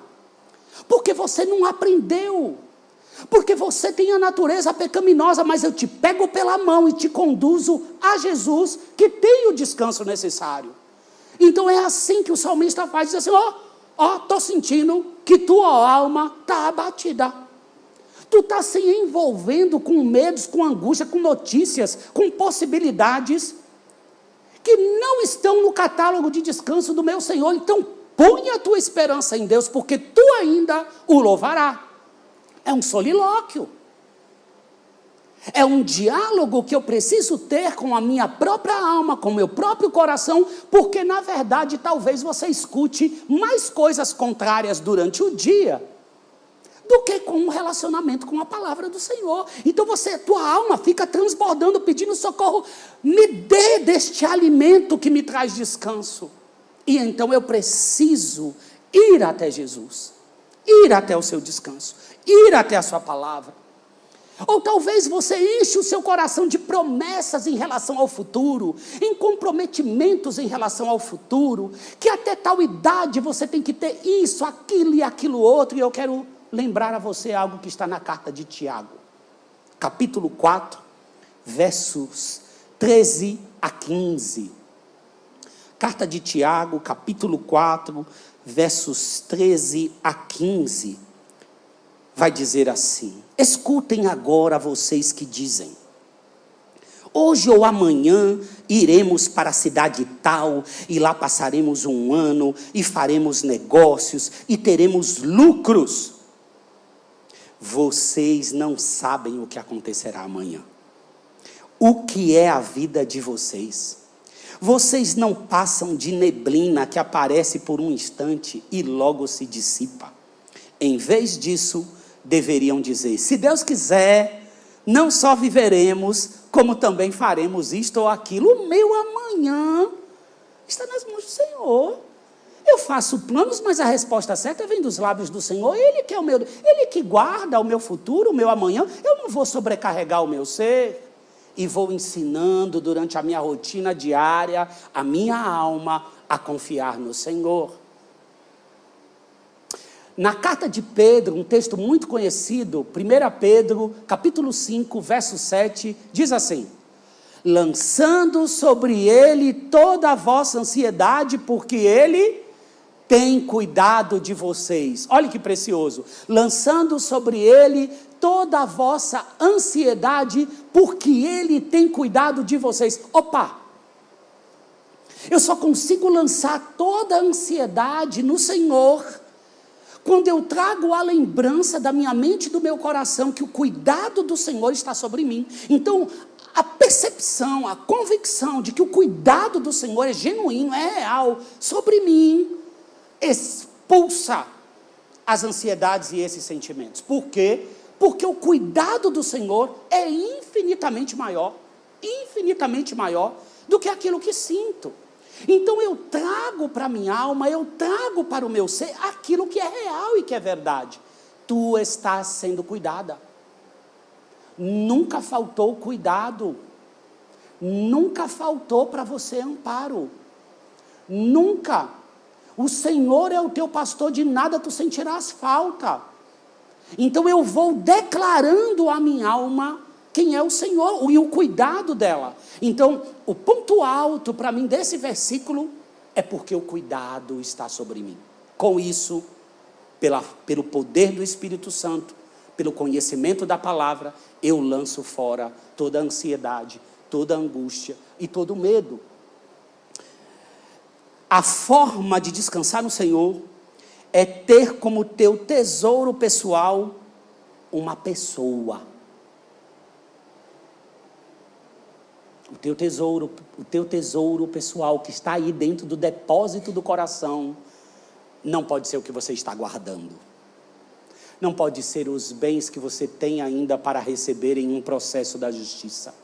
porque você não aprendeu, porque você tem a natureza pecaminosa, mas eu te pego pela mão e te conduzo a Jesus, que tem o descanso necessário. Então é assim que o salmista faz, diz assim, estou sentindo que tua alma está abatida. Tu está se envolvendo com medos, com angústia, com notícias, com possibilidades que não estão no catálogo de descanso do meu Senhor. Então, põe a tua esperança em Deus, porque tu ainda o louvará. É um solilóquio. É um diálogo que eu preciso ter com a minha própria alma, com o meu próprio coração, porque na verdade talvez você escute mais coisas contrárias durante o dia do que com um relacionamento com a palavra do Senhor. Então tua alma fica transbordando, pedindo socorro. Me dê deste alimento que me traz descanso. E então eu preciso ir até Jesus, ir até o seu descanso, ir até a sua palavra. Ou talvez você enche o seu coração de promessas em relação ao futuro, em comprometimentos em relação ao futuro, que até tal idade você tem que ter isso, aquilo e aquilo outro. E eu quero lembrar a você algo que está na carta de Tiago, capítulo 4, versos 13 a 15. Carta de Tiago, capítulo 4, versos 13 a 15. Vai dizer assim: escutem agora vocês que dizem: hoje ou amanhã iremos para a cidade tal, e lá passaremos um ano, e faremos negócios, e teremos lucros. Vocês não sabem o que acontecerá amanhã. O que é a vida de vocês? Vocês não passam de neblina que aparece por um instante e logo se dissipa. Em vez disso, deveriam dizer: se Deus quiser, não só viveremos, como também faremos isto ou aquilo. O meu amanhã está nas mãos do Senhor. Eu faço planos, mas a resposta certa vem dos lábios do Senhor. Ele que é Ele que guarda o meu futuro, o meu amanhã. Eu não vou sobrecarregar o meu ser. E vou ensinando durante a minha rotina diária a minha alma a confiar no Senhor. Na carta de Pedro, um texto muito conhecido, 1 Pedro, capítulo 5, verso 7, diz assim: lançando sobre ele toda a vossa ansiedade, porque ele tem cuidado de vocês. Olha que precioso. Lançando sobre ele toda a vossa ansiedade, porque ele tem cuidado de vocês. Opa! Eu só consigo lançar toda a ansiedade no Senhor quando eu trago a lembrança da minha mente e do meu coração que o cuidado do Senhor está sobre mim. Então, a percepção, a convicção de que o cuidado do Senhor é genuíno, é real sobre mim, expulsa as ansiedades e esses sentimentos. Por quê? Porque o cuidado do Senhor é infinitamente maior do que aquilo que sinto. Então eu trago para a minha alma, eu trago para o meu ser aquilo que é real e que é verdade. Tu estás sendo cuidada. Nunca faltou cuidado. Nunca faltou para você amparo. Nunca. O Senhor é o teu pastor, de nada tu sentirás falta. Então eu vou declarando à minha alma quem é o Senhor e o cuidado dela. Então, o ponto alto para mim desse versículo é porque o cuidado está sobre mim. Com isso, pelo poder do Espírito Santo, pelo conhecimento da palavra, eu lanço fora toda a ansiedade, toda a angústia e todo o medo. A forma de descansar no Senhor é ter como teu tesouro pessoal uma pessoa. O teu tesouro pessoal que está aí dentro do depósito do coração não pode ser o que você está guardando. Não pode ser os bens que você tem ainda para receber em um processo da justiça.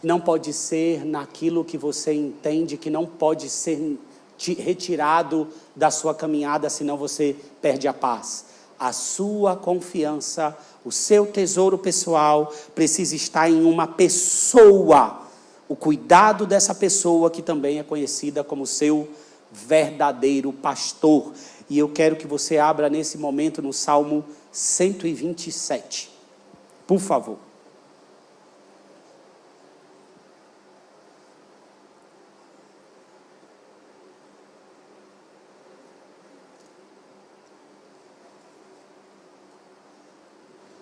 Não pode ser naquilo que você entende que não pode ser retirado da sua caminhada, senão você perde a paz. A sua confiança, o seu tesouro pessoal precisa estar em uma pessoa. O cuidado dessa pessoa que também é conhecida como seu verdadeiro pastor. E eu quero que você abra nesse momento no Salmo 127. Por favor.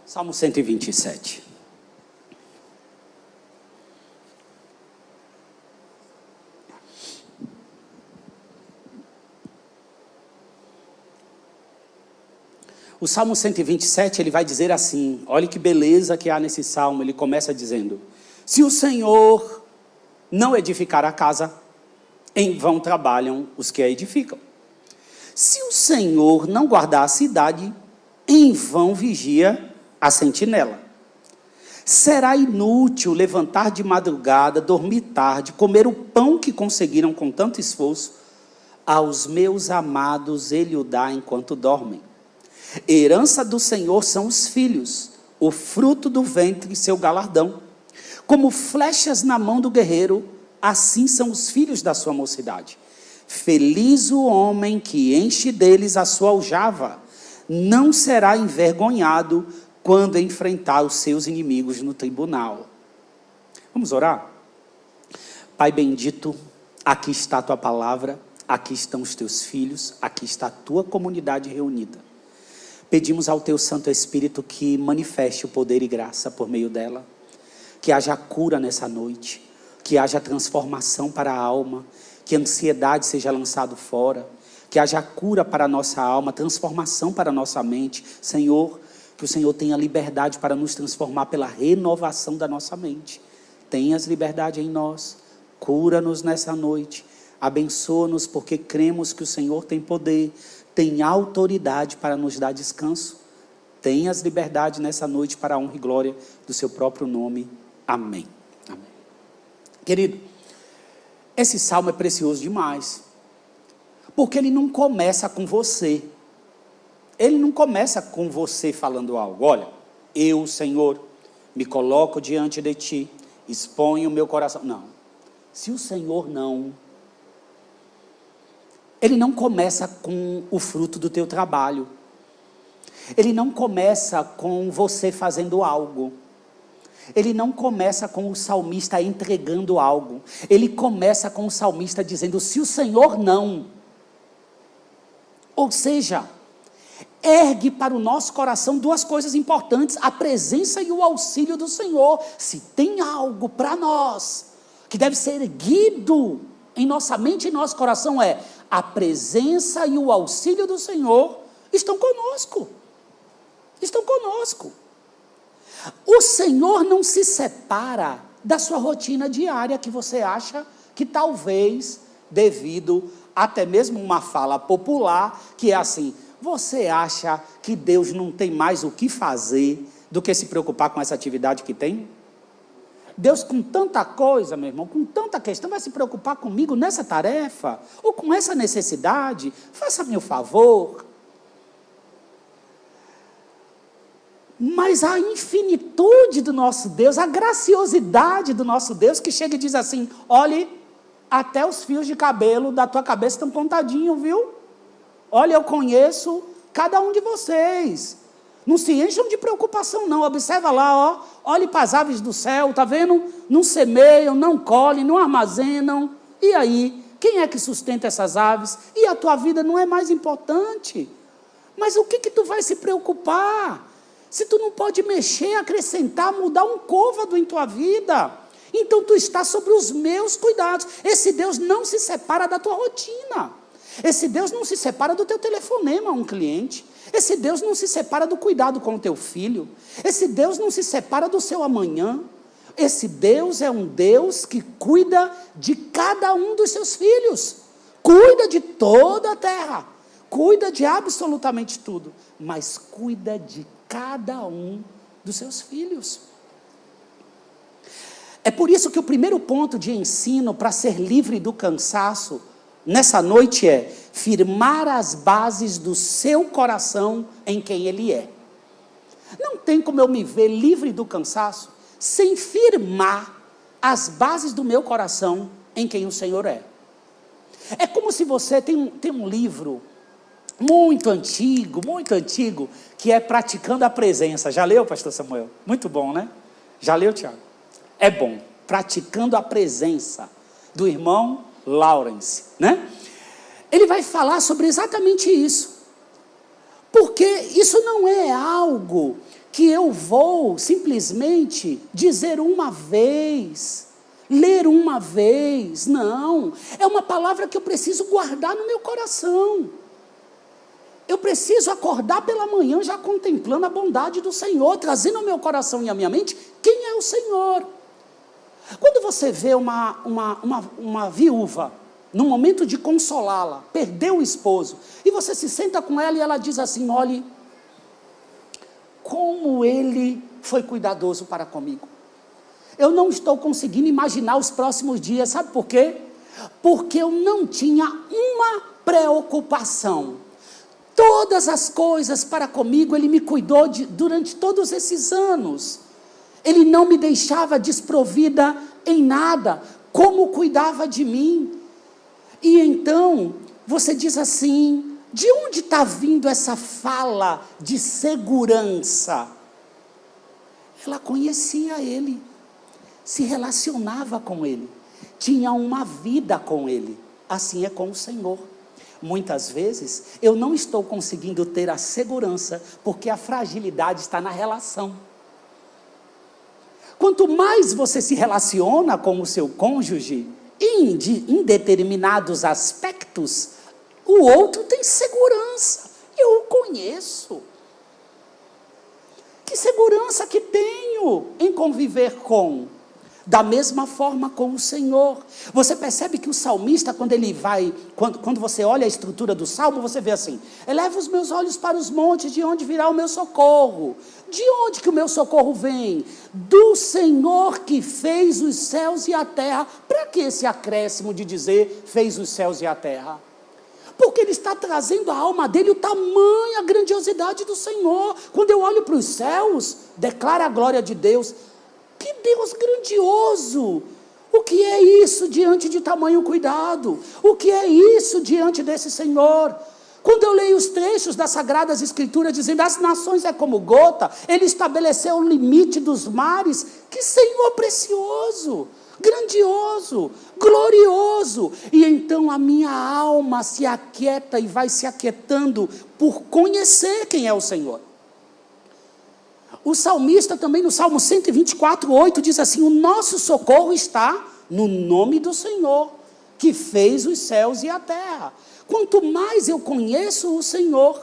Salmo 127. O Salmo 127, ele vai dizer assim, olha que beleza que há nesse Salmo, ele começa dizendo: se o Senhor não edificar a casa, em vão trabalham os que a edificam. Se o Senhor não guardar a cidade, em vão vigia a sentinela. Será inútil levantar de madrugada, dormir tarde, comer o pão que conseguiram com tanto esforço. Aos meus amados ele o dá enquanto dormem. Herança do Senhor são os filhos, o fruto do ventre seu galardão. Como flechas na mão do guerreiro, assim são os filhos da sua mocidade. Feliz o homem que enche deles a sua aljava, não será envergonhado quando enfrentar os seus inimigos no tribunal. Vamos orar? Pai bendito, aqui está a tua palavra, aqui estão os teus filhos, aqui está a tua comunidade reunida. Pedimos ao teu Santo Espírito que manifeste o poder e graça por meio dela, que haja cura nessa noite, que haja transformação para a alma, que a ansiedade seja lançada fora, que haja cura para a nossa alma, transformação para a nossa mente. Senhor, que o Senhor tenha liberdade para nos transformar pela renovação da nossa mente. Tenhas liberdade em nós, cura-nos nessa noite, abençoa-nos porque cremos que o Senhor tem poder, tem autoridade para nos dar descanso. Tenhas liberdade nessa noite para a honra e glória do seu próprio nome. Amém. Amém. Querido, esse salmo é precioso demais, porque ele não começa com você. Ele não começa com você falando algo. Olha, eu, Senhor, me coloco diante de ti, exponho o meu coração. Não. Se o Senhor não... Ele não começa com o fruto do teu trabalho. Ele não começa com você fazendo algo. Ele não começa com o salmista entregando algo. Ele começa com o salmista dizendo, se o Senhor não. Ou seja, ergue para o nosso coração duas coisas importantes, a presença e o auxílio do Senhor. Se tem algo para nós que deve ser erguido em nossa mente e nosso coração, é a presença e o auxílio do Senhor estão conosco. Estão conosco. O Senhor não se separa da sua rotina diária, que você acha que talvez, devido até mesmo uma fala popular, que é assim, você acha que Deus não tem mais o que fazer do que se preocupar com essa atividade que tem? Deus, com tanta coisa, meu irmão, com tanta questão, vai se preocupar comigo nessa tarefa? Ou com essa necessidade? Faça-me o favor. Mas a infinitude do nosso Deus, a graciosidade do nosso Deus, que chega e diz assim, olhe, até os fios de cabelo da tua cabeça estão contadinhos, viu? Olha, eu conheço cada um de vocês. Não se encham de preocupação, não. Observa lá, ó. Olhe para as aves do céu, tá vendo? Não semeiam, não colhem, não armazenam. E aí, quem é que sustenta essas aves? E a tua vida não é mais importante. Mas o que tu vai se preocupar? Se tu não pode mexer, acrescentar, mudar um côvado em tua vida, então tu está sobre os meus cuidados. Esse Deus não se separa da tua rotina. Esse Deus não se separa do teu telefonema a um cliente. Esse Deus não se separa do cuidado com o teu filho. Esse Deus não se separa do seu amanhã. Esse Deus é um Deus que cuida de cada um dos seus filhos. Cuida de toda a terra. Cuida de absolutamente tudo. Mas cuida de cada um dos seus filhos. É por isso que o primeiro ponto de ensino para ser livre do cansaço nessa noite é firmar as bases do seu coração em quem Ele é. Não tem como eu me ver livre do cansaço sem firmar as bases do meu coração em quem o Senhor é. É como se você tem um livro muito antigo, que é Praticando a Presença. Já leu, pastor Samuel? Muito bom, né? Já leu, Tiago? É bom. Praticando a Presença, do irmão Lawrence, né? Ele vai falar sobre exatamente isso. Porque isso não é algo que eu vou simplesmente dizer uma vez, ler uma vez. Não. É uma palavra que eu preciso guardar no meu coração. Eu preciso acordar pela manhã já contemplando a bondade do Senhor, trazendo ao meu coração e à minha mente quem é o Senhor. Quando você vê uma viúva, no momento de consolá-la, perdeu o esposo, e você se senta com ela e ela diz assim: olhe, como ele foi cuidadoso para comigo. Eu não estou conseguindo imaginar os próximos dias, sabe por quê? Porque eu não tinha uma preocupação. Todas as coisas para comigo, ele me cuidou durante todos esses anos. Ele não me deixava desprovida em nada, como cuidava de mim. E então, você diz assim: de onde está vindo essa fala de segurança? Ela conhecia ele, se relacionava com ele, tinha uma vida com ele. Assim é com o Senhor. Muitas vezes, eu não estou conseguindo ter a segurança, porque a fragilidade está na relação. Quanto mais você se relaciona com o seu cônjuge, em determinados aspectos, o outro tem segurança. Eu o conheço. Que segurança que tenho em conviver com? Da mesma forma com o Senhor. Você percebe que o salmista, quando você olha a estrutura do salmo, você vê assim: eleva os meus olhos para os montes, de onde virá o meu socorro? De onde que o meu socorro vem? Do Senhor que fez os céus e a terra. Para que esse acréscimo de dizer fez os céus e a terra? Porque ele está trazendo à alma dele o tamanho, a grandiosidade do Senhor. Quando eu olho para os céus, declara a glória de Deus. Que Deus grandioso! O que é isso diante de tamanho cuidado? O que é isso diante desse Senhor? Quando eu leio os trechos das Sagradas Escrituras dizendo: as nações é como gota, ele estabeleceu o limite dos mares. Que Senhor precioso, grandioso, glorioso. E então a minha alma se aquieta e vai se aquietando por conhecer quem é o Senhor. O salmista também no Salmo 124:8 diz assim: o nosso socorro está no nome do Senhor, que fez os céus e a terra. Quanto mais eu conheço o Senhor,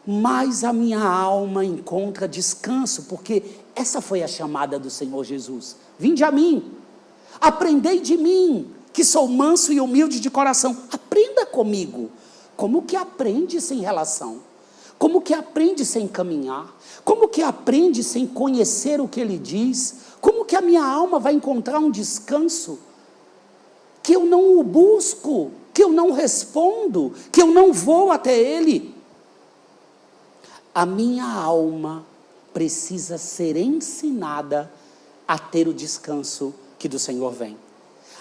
mais a minha alma encontra descanso, porque essa foi a chamada do Senhor Jesus: vinde a mim, aprendei de mim, que sou manso e humilde de coração. Aprenda comigo. Como que aprende sem relação? Como que aprende sem caminhar? Como que aprende sem conhecer o que ele diz? Como que a minha alma vai encontrar um descanso que eu não o busco, que eu não respondo, que eu não vou até ele? A minha alma precisa ser ensinada a ter o descanso que do Senhor vem,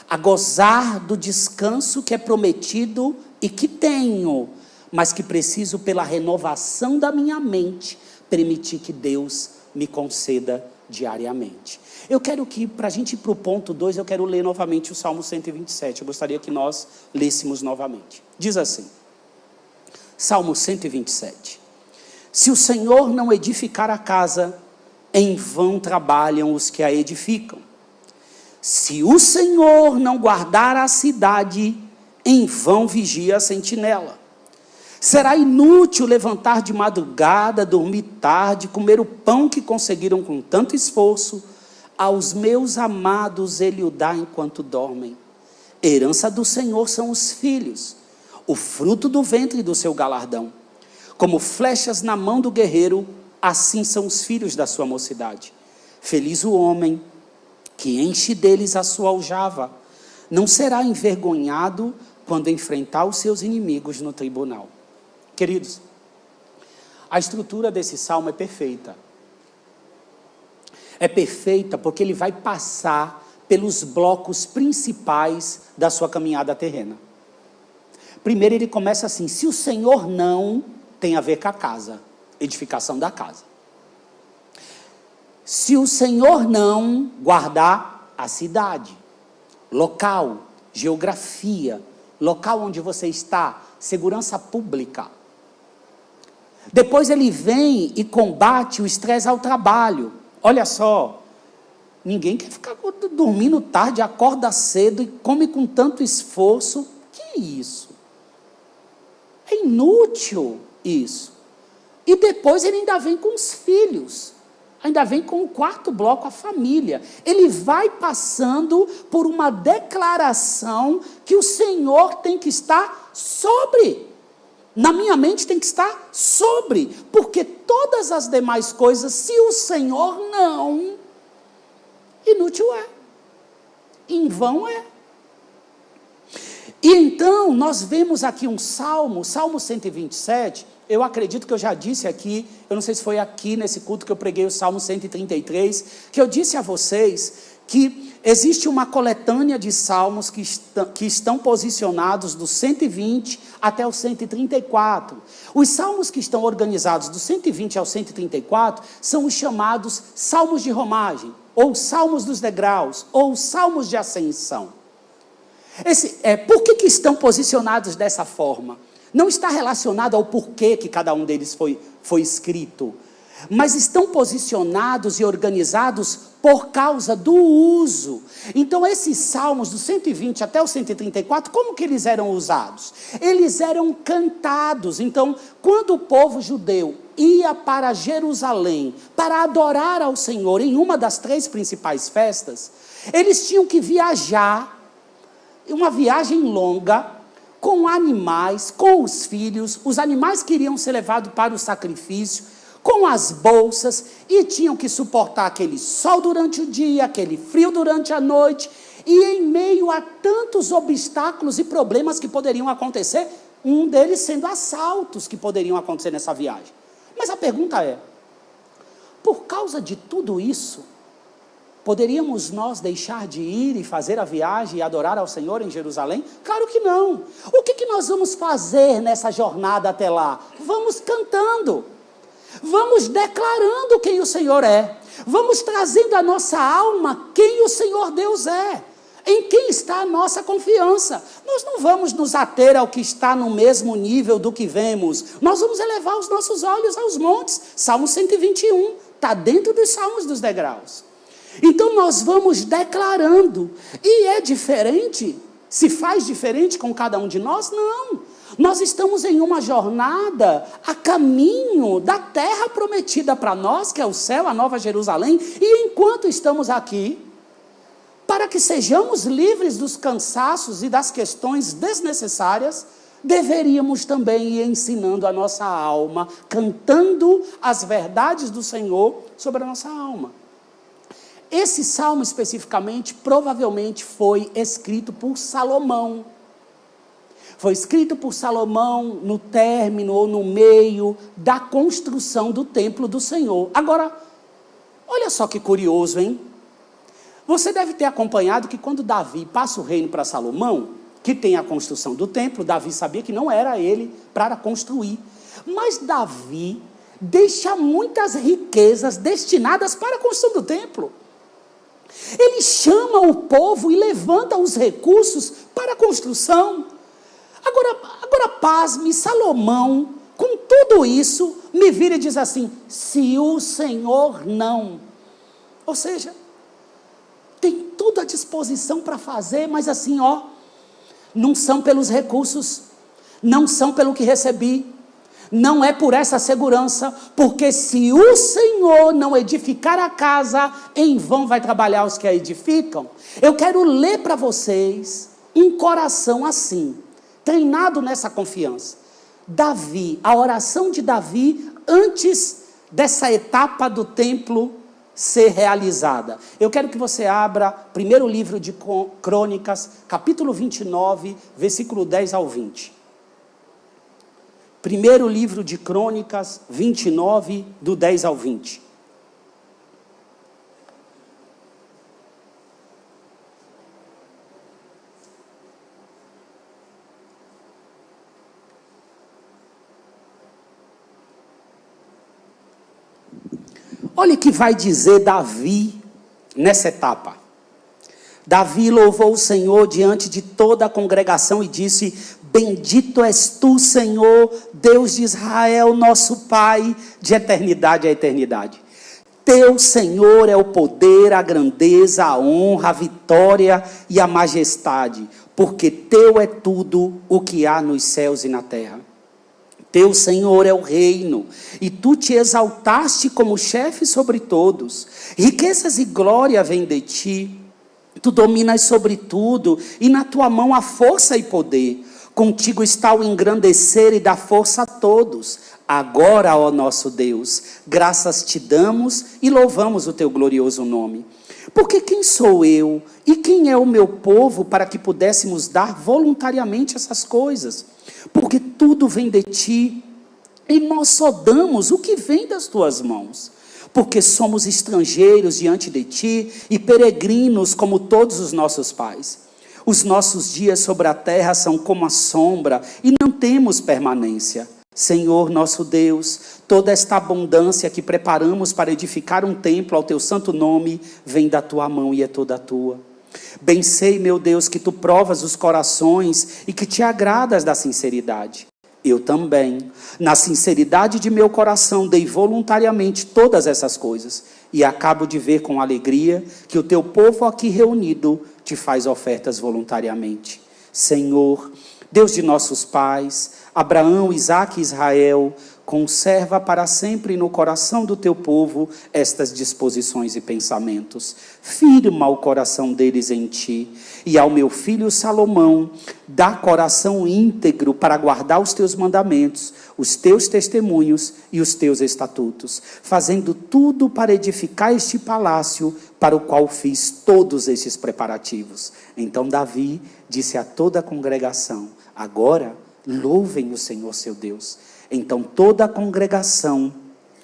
a gozar do descanso que é prometido e que tenho, mas que preciso, pela renovação da minha mente, permitir que Deus me conceda diariamente. Eu quero que, para a gente ir para o ponto 2, eu quero ler novamente o Salmo 127. Eu gostaria que nós lêssemos novamente. Diz assim, Salmo 127. Se o Senhor não edificar a casa, em vão trabalham os que a edificam. Se o Senhor não guardar a cidade, em vão vigia a sentinela. Será inútil levantar de madrugada, dormir tarde, comer o pão que conseguiram com tanto esforço. Aos meus amados ele o dá enquanto dormem. Herança do Senhor são os filhos, o fruto do ventre do seu galardão. Como flechas na mão do guerreiro, assim são os filhos da sua mocidade. Feliz o homem que enche deles a sua aljava. Não será envergonhado quando enfrentar os seus inimigos no tribunal. Queridos, a estrutura desse salmo é perfeita. É perfeita porque ele vai passar pelos blocos principais da sua caminhada terrena. Primeiro ele começa assim: se o Senhor não, tem a ver com a casa, edificação da casa. Se o Senhor não guardar a cidade, local, geografia, local onde você está, segurança pública. Depois ele vem e combate o estresse ao trabalho. Olha só, ninguém quer ficar dormindo tarde, acorda cedo e come com tanto esforço. Que isso? É inútil isso. E depois ele ainda vem com os filhos. Ainda vem com o quarto bloco, a família. Ele vai passando por uma declaração que o Senhor tem que estar sobre. Na minha mente tem que estar sobre. Porque todas as demais coisas, se o Senhor não, inútil é. Em vão é. E então, nós vemos aqui um salmo, Salmo 127, eu acredito que eu já disse aqui, eu não sei se foi aqui nesse culto que eu preguei o Salmo 133, que eu disse a vocês que existe uma coletânea de salmos que estão posicionados do 120 até o 134. Os salmos que estão organizados do 120 ao 134 são os chamados salmos de romagem, ou salmos dos degraus, ou salmos de ascensão. Por que estão posicionados dessa forma? Não está relacionado ao porquê que cada um deles foi escrito, mas estão posicionados e organizados por causa do uso. Então, esses salmos do 120 até o 134, como que eles eram usados? Eles eram cantados. Então, quando o povo judeu ia para Jerusalém para adorar ao Senhor em uma das 3 principais festas, eles tinham que viajar, uma viagem longa, com animais, com os filhos, os animais que iriam ser levados para o sacrifício, com as bolsas, e tinham que suportar aquele sol durante o dia, aquele frio durante a noite, e em meio a tantos obstáculos e problemas que poderiam acontecer, um deles sendo assaltos que poderiam acontecer nessa viagem. Mas a pergunta é, por causa de tudo isso, poderíamos nós deixar de ir e fazer a viagem e adorar ao Senhor em Jerusalém? Claro que não. O que nós vamos fazer nessa jornada até lá? Vamos cantando. Vamos declarando quem o Senhor é. Vamos trazendo à nossa alma quem o Senhor Deus é. Em quem está a nossa confiança. Nós não vamos nos ater ao que está no mesmo nível do que vemos. Nós vamos elevar os nossos olhos aos montes. Salmo 121. Está dentro dos salmos dos degraus. Então nós vamos declarando, e é diferente, se faz diferente com cada um de nós? Não, nós estamos em uma jornada a caminho da terra prometida para nós, que é o céu, a Nova Jerusalém, e enquanto estamos aqui, para que sejamos livres dos cansaços e das questões desnecessárias, deveríamos também ir ensinando a nossa alma, cantando as verdades do Senhor sobre a nossa alma. Esse salmo especificamente, provavelmente foi escrito por Salomão. Foi escrito por Salomão no término ou no meio da construção do templo do Senhor. Agora, olha só que curioso, hein? Você deve ter acompanhado que quando Davi passa o reino para Salomão, que tem a construção do templo, Davi sabia que não era ele para construir. Mas Davi deixa muitas riquezas destinadas para a construção do templo. Ele chama o povo e levanta os recursos para a construção. Agora pasme, Salomão, com tudo isso, me vira e diz assim, se o Senhor não. Ou seja, tem tudo à disposição para fazer, mas assim, não são pelos recursos, não são pelo que recebi, não é por essa segurança, porque se o Senhor não edificar a casa, em vão vai trabalhar os que a edificam. Eu quero ler para vocês um coração assim, treinado nessa confiança. Davi, a oração de Davi antes dessa etapa do templo ser realizada. Eu quero que você abra primeiro livro de Crônicas, capítulo 29, versículo 10 ao 20. Primeiro livro de Crônicas, 29, do 10 ao 20. Olha o que vai dizer Davi nessa etapa. Davi louvou o Senhor diante de toda a congregação e disse, bendito és tu, Senhor, Deus de Israel, nosso Pai, de eternidade a eternidade. Teu, Senhor, é o poder, a grandeza, a honra, a vitória e a majestade, porque teu é tudo o que há nos céus e na terra. Teu Senhor é o reino, e tu te exaltaste como chefe sobre todos. Riquezas e glória vêm de ti. Tu dominas sobre tudo, e na tua mão há força e poder. Contigo está o engrandecer e dar força a todos. Agora, ó nosso Deus, graças te damos e louvamos o teu glorioso nome. Porque quem sou eu e quem é o meu povo para que pudéssemos dar voluntariamente essas coisas? Porque tudo vem de ti, e nós só damos o que vem das tuas mãos. Porque somos estrangeiros diante de ti e peregrinos como todos os nossos pais. Os nossos dias sobre a terra são como a sombra e não temos permanência. Senhor nosso Deus, toda esta abundância que preparamos para edificar um templo ao teu santo nome, vem da tua mão e é toda tua. Bem sei, meu Deus, que tu provas os corações e que te agradas da sinceridade. Eu também, na sinceridade de meu coração, dei voluntariamente todas essas coisas. E acabo de ver com alegria que o teu povo aqui reunido te faz ofertas voluntariamente. Senhor, Deus de nossos pais, Abraão, Isaque e Israel, conserva para sempre no coração do teu povo estas disposições e pensamentos. Firma o coração deles em ti. E ao meu filho Salomão, dá coração íntegro para guardar os teus mandamentos, os teus testemunhos e os teus estatutos, fazendo tudo para edificar este palácio para o qual fiz todos estes preparativos. Então Davi disse a toda a congregação: agora louvem o Senhor seu Deus. Então toda a congregação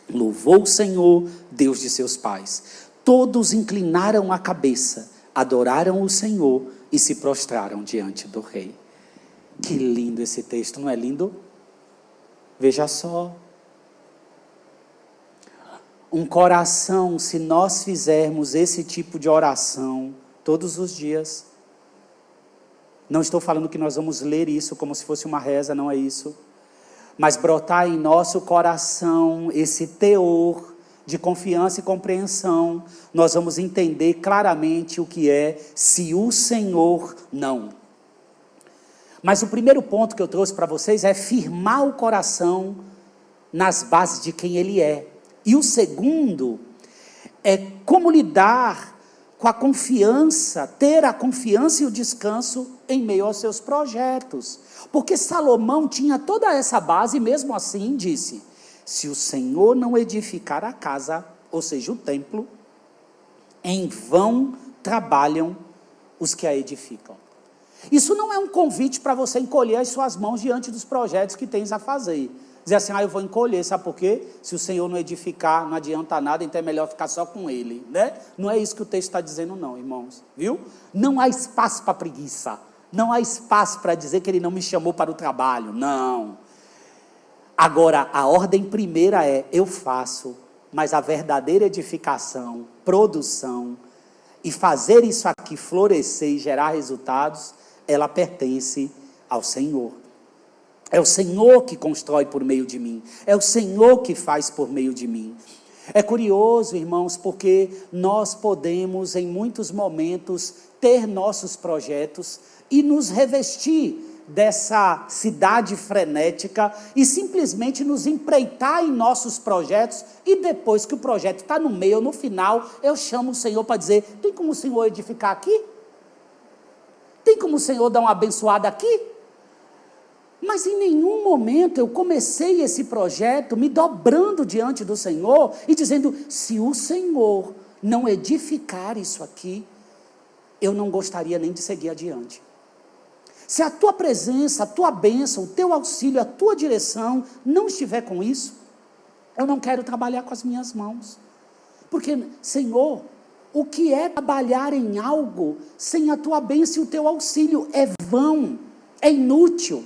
louvou o Senhor, Deus de seus pais. Todos inclinaram a cabeça, adoraram o Senhor e se prostraram diante do rei. Que lindo esse texto, não é lindo? Veja só. Um coração, se nós fizermos esse tipo de oração todos os dias. Não estou falando que nós vamos ler isso como se fosse uma reza, não é isso. Mas brotar em nosso coração esse teor de confiança e compreensão, nós vamos entender claramente o que é se o Senhor não. Mas o primeiro ponto que eu trouxe para vocês é firmar o coração nas bases de quem Ele é. E o segundo é como lidar com a confiança, ter a confiança e o descanso em meio aos seus projetos. Porque Salomão tinha toda essa base e mesmo assim disse: se o Senhor não edificar a casa, ou seja, o templo, em vão trabalham os que a edificam. Isso não é um convite para você encolher as suas mãos diante dos projetos que tens a fazer. Dizer assim: eu vou encolher, sabe por quê? Se o Senhor não edificar, não adianta nada, então é melhor ficar só com Ele, né? Não é isso que o texto está dizendo não, irmãos, viu? Não há espaço para preguiça, não há espaço para dizer que Ele não me chamou para o trabalho, não. Agora, a ordem primeira é: eu faço, mas a verdadeira edificação, produção, e fazer isso aqui florescer e gerar resultados, ela pertence ao Senhor. É o Senhor que constrói por meio de mim. É o Senhor que faz por meio de mim. É curioso, irmãos, porque nós podemos, em muitos momentos, ter nossos projetos e nos revestir dessa cidade frenética e simplesmente nos empreitar em nossos projetos, e depois que o projeto está no meio, no final, eu chamo o Senhor para dizer: tem como o Senhor edificar aqui? Tem como o Senhor dar uma abençoada aqui? Mas em nenhum momento eu comecei esse projeto me dobrando diante do Senhor e dizendo: se o Senhor não edificar isso aqui, eu não gostaria nem de seguir adiante. Se a tua presença, a tua bênção, o teu auxílio, a tua direção não estiver com isso, eu não quero trabalhar com as minhas mãos. Porque, Senhor, o que é trabalhar em algo sem a tua bênção e o teu auxílio? É vão, é inútil.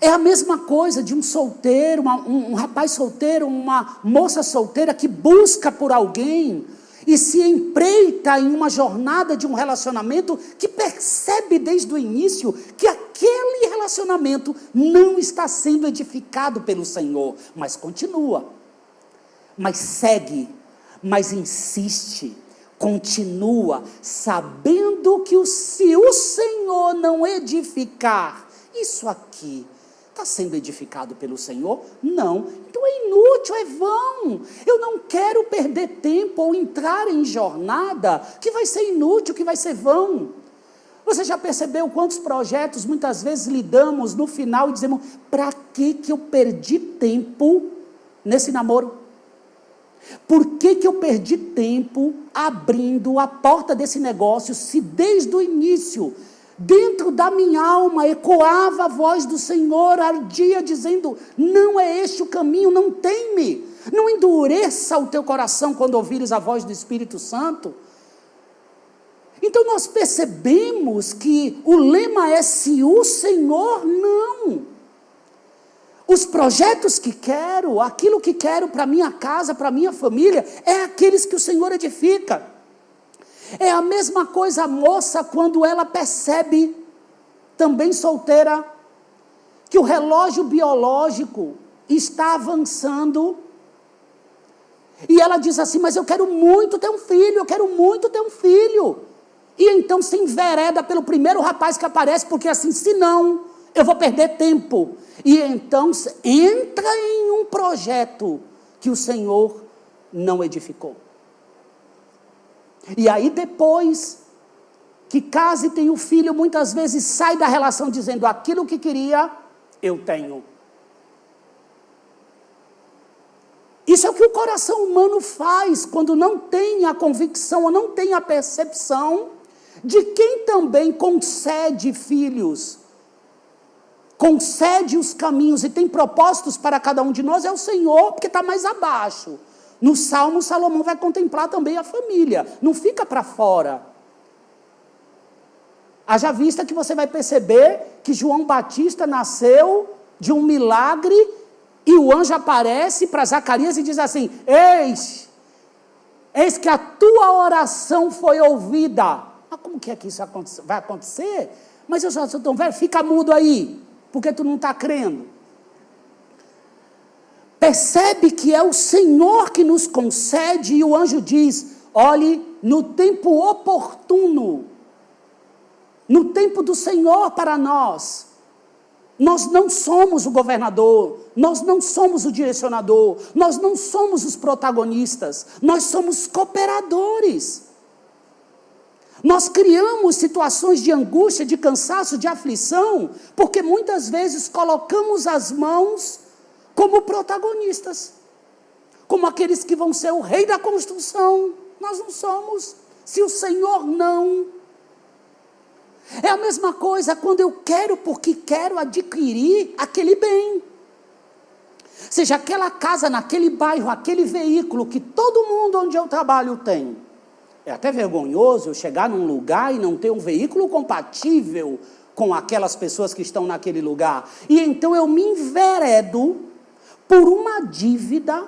É a mesma coisa de um solteiro, um rapaz solteiro, uma moça solteira que busca por alguém e se empreita em uma jornada de um relacionamento que percebe desde o início que aquele relacionamento não está sendo edificado pelo Senhor, mas continua, mas segue, mas insiste, continua, sabendo que se o Senhor não edificar isso aqui, Está sendo edificado pelo Senhor? Não. Então é inútil, é vão. Eu não quero perder tempo ou entrar em jornada que vai ser inútil, que vai ser vão. Você já percebeu quantos projetos muitas vezes lidamos no final e dizemos, para que eu perdi tempo nesse namoro? Por que eu perdi tempo abrindo a porta desse negócio se desde o início, dentro da minha alma, ecoava a voz do Senhor, ardia dizendo, não é este o caminho, não teme, não endureça o teu coração quando ouvires a voz do Espírito Santo. Então nós percebemos que o lema é se o Senhor não. Os projetos que quero, aquilo que quero para minha casa, para minha família, é aqueles que o Senhor edifica. É a mesma coisa a moça quando ela percebe, também solteira, que o relógio biológico está avançando. E ela diz assim, mas eu quero muito ter um filho, eu quero muito ter um filho. E então se envereda pelo primeiro rapaz que aparece, porque assim, se não, eu vou perder tempo. E então entra em um projeto que o Senhor não edificou. E aí depois que casa e tem o filho, muitas vezes sai da relação dizendo, aquilo que queria, eu tenho. Isso é o que o coração humano faz quando não tem a convicção ou não tem a percepção de quem também concede filhos, concede os caminhos e tem propósitos para cada um de nós, é o Senhor, porque está mais abaixo. No Salmo, Salomão vai contemplar também a família, não fica para fora. Haja vista que você vai perceber que João Batista nasceu de um milagre e o anjo aparece para Zacarias e diz assim, eis que a tua oração foi ouvida. Mas como que é que isso vai acontecer? Mas eu já sou tão velho, fica mudo aí, porque tu não está crendo. Percebe que é o Senhor que nos concede, e o anjo diz, olhe, no tempo oportuno, no tempo do Senhor para nós, nós não somos o governador, nós não somos o direcionador, nós não somos os protagonistas, nós somos cooperadores. Nós criamos situações de angústia, de cansaço, de aflição, porque muitas vezes colocamos as mãos como protagonistas, como aqueles que vão ser o rei da construção. Nós não somos, se o Senhor não. É a mesma coisa quando eu quero porque quero adquirir aquele bem. Seja aquela casa, naquele bairro, aquele veículo que todo mundo onde eu trabalho tem. É até vergonhoso eu chegar num lugar e não ter um veículo compatível com aquelas pessoas que estão naquele lugar. E então eu me enveredo por uma dívida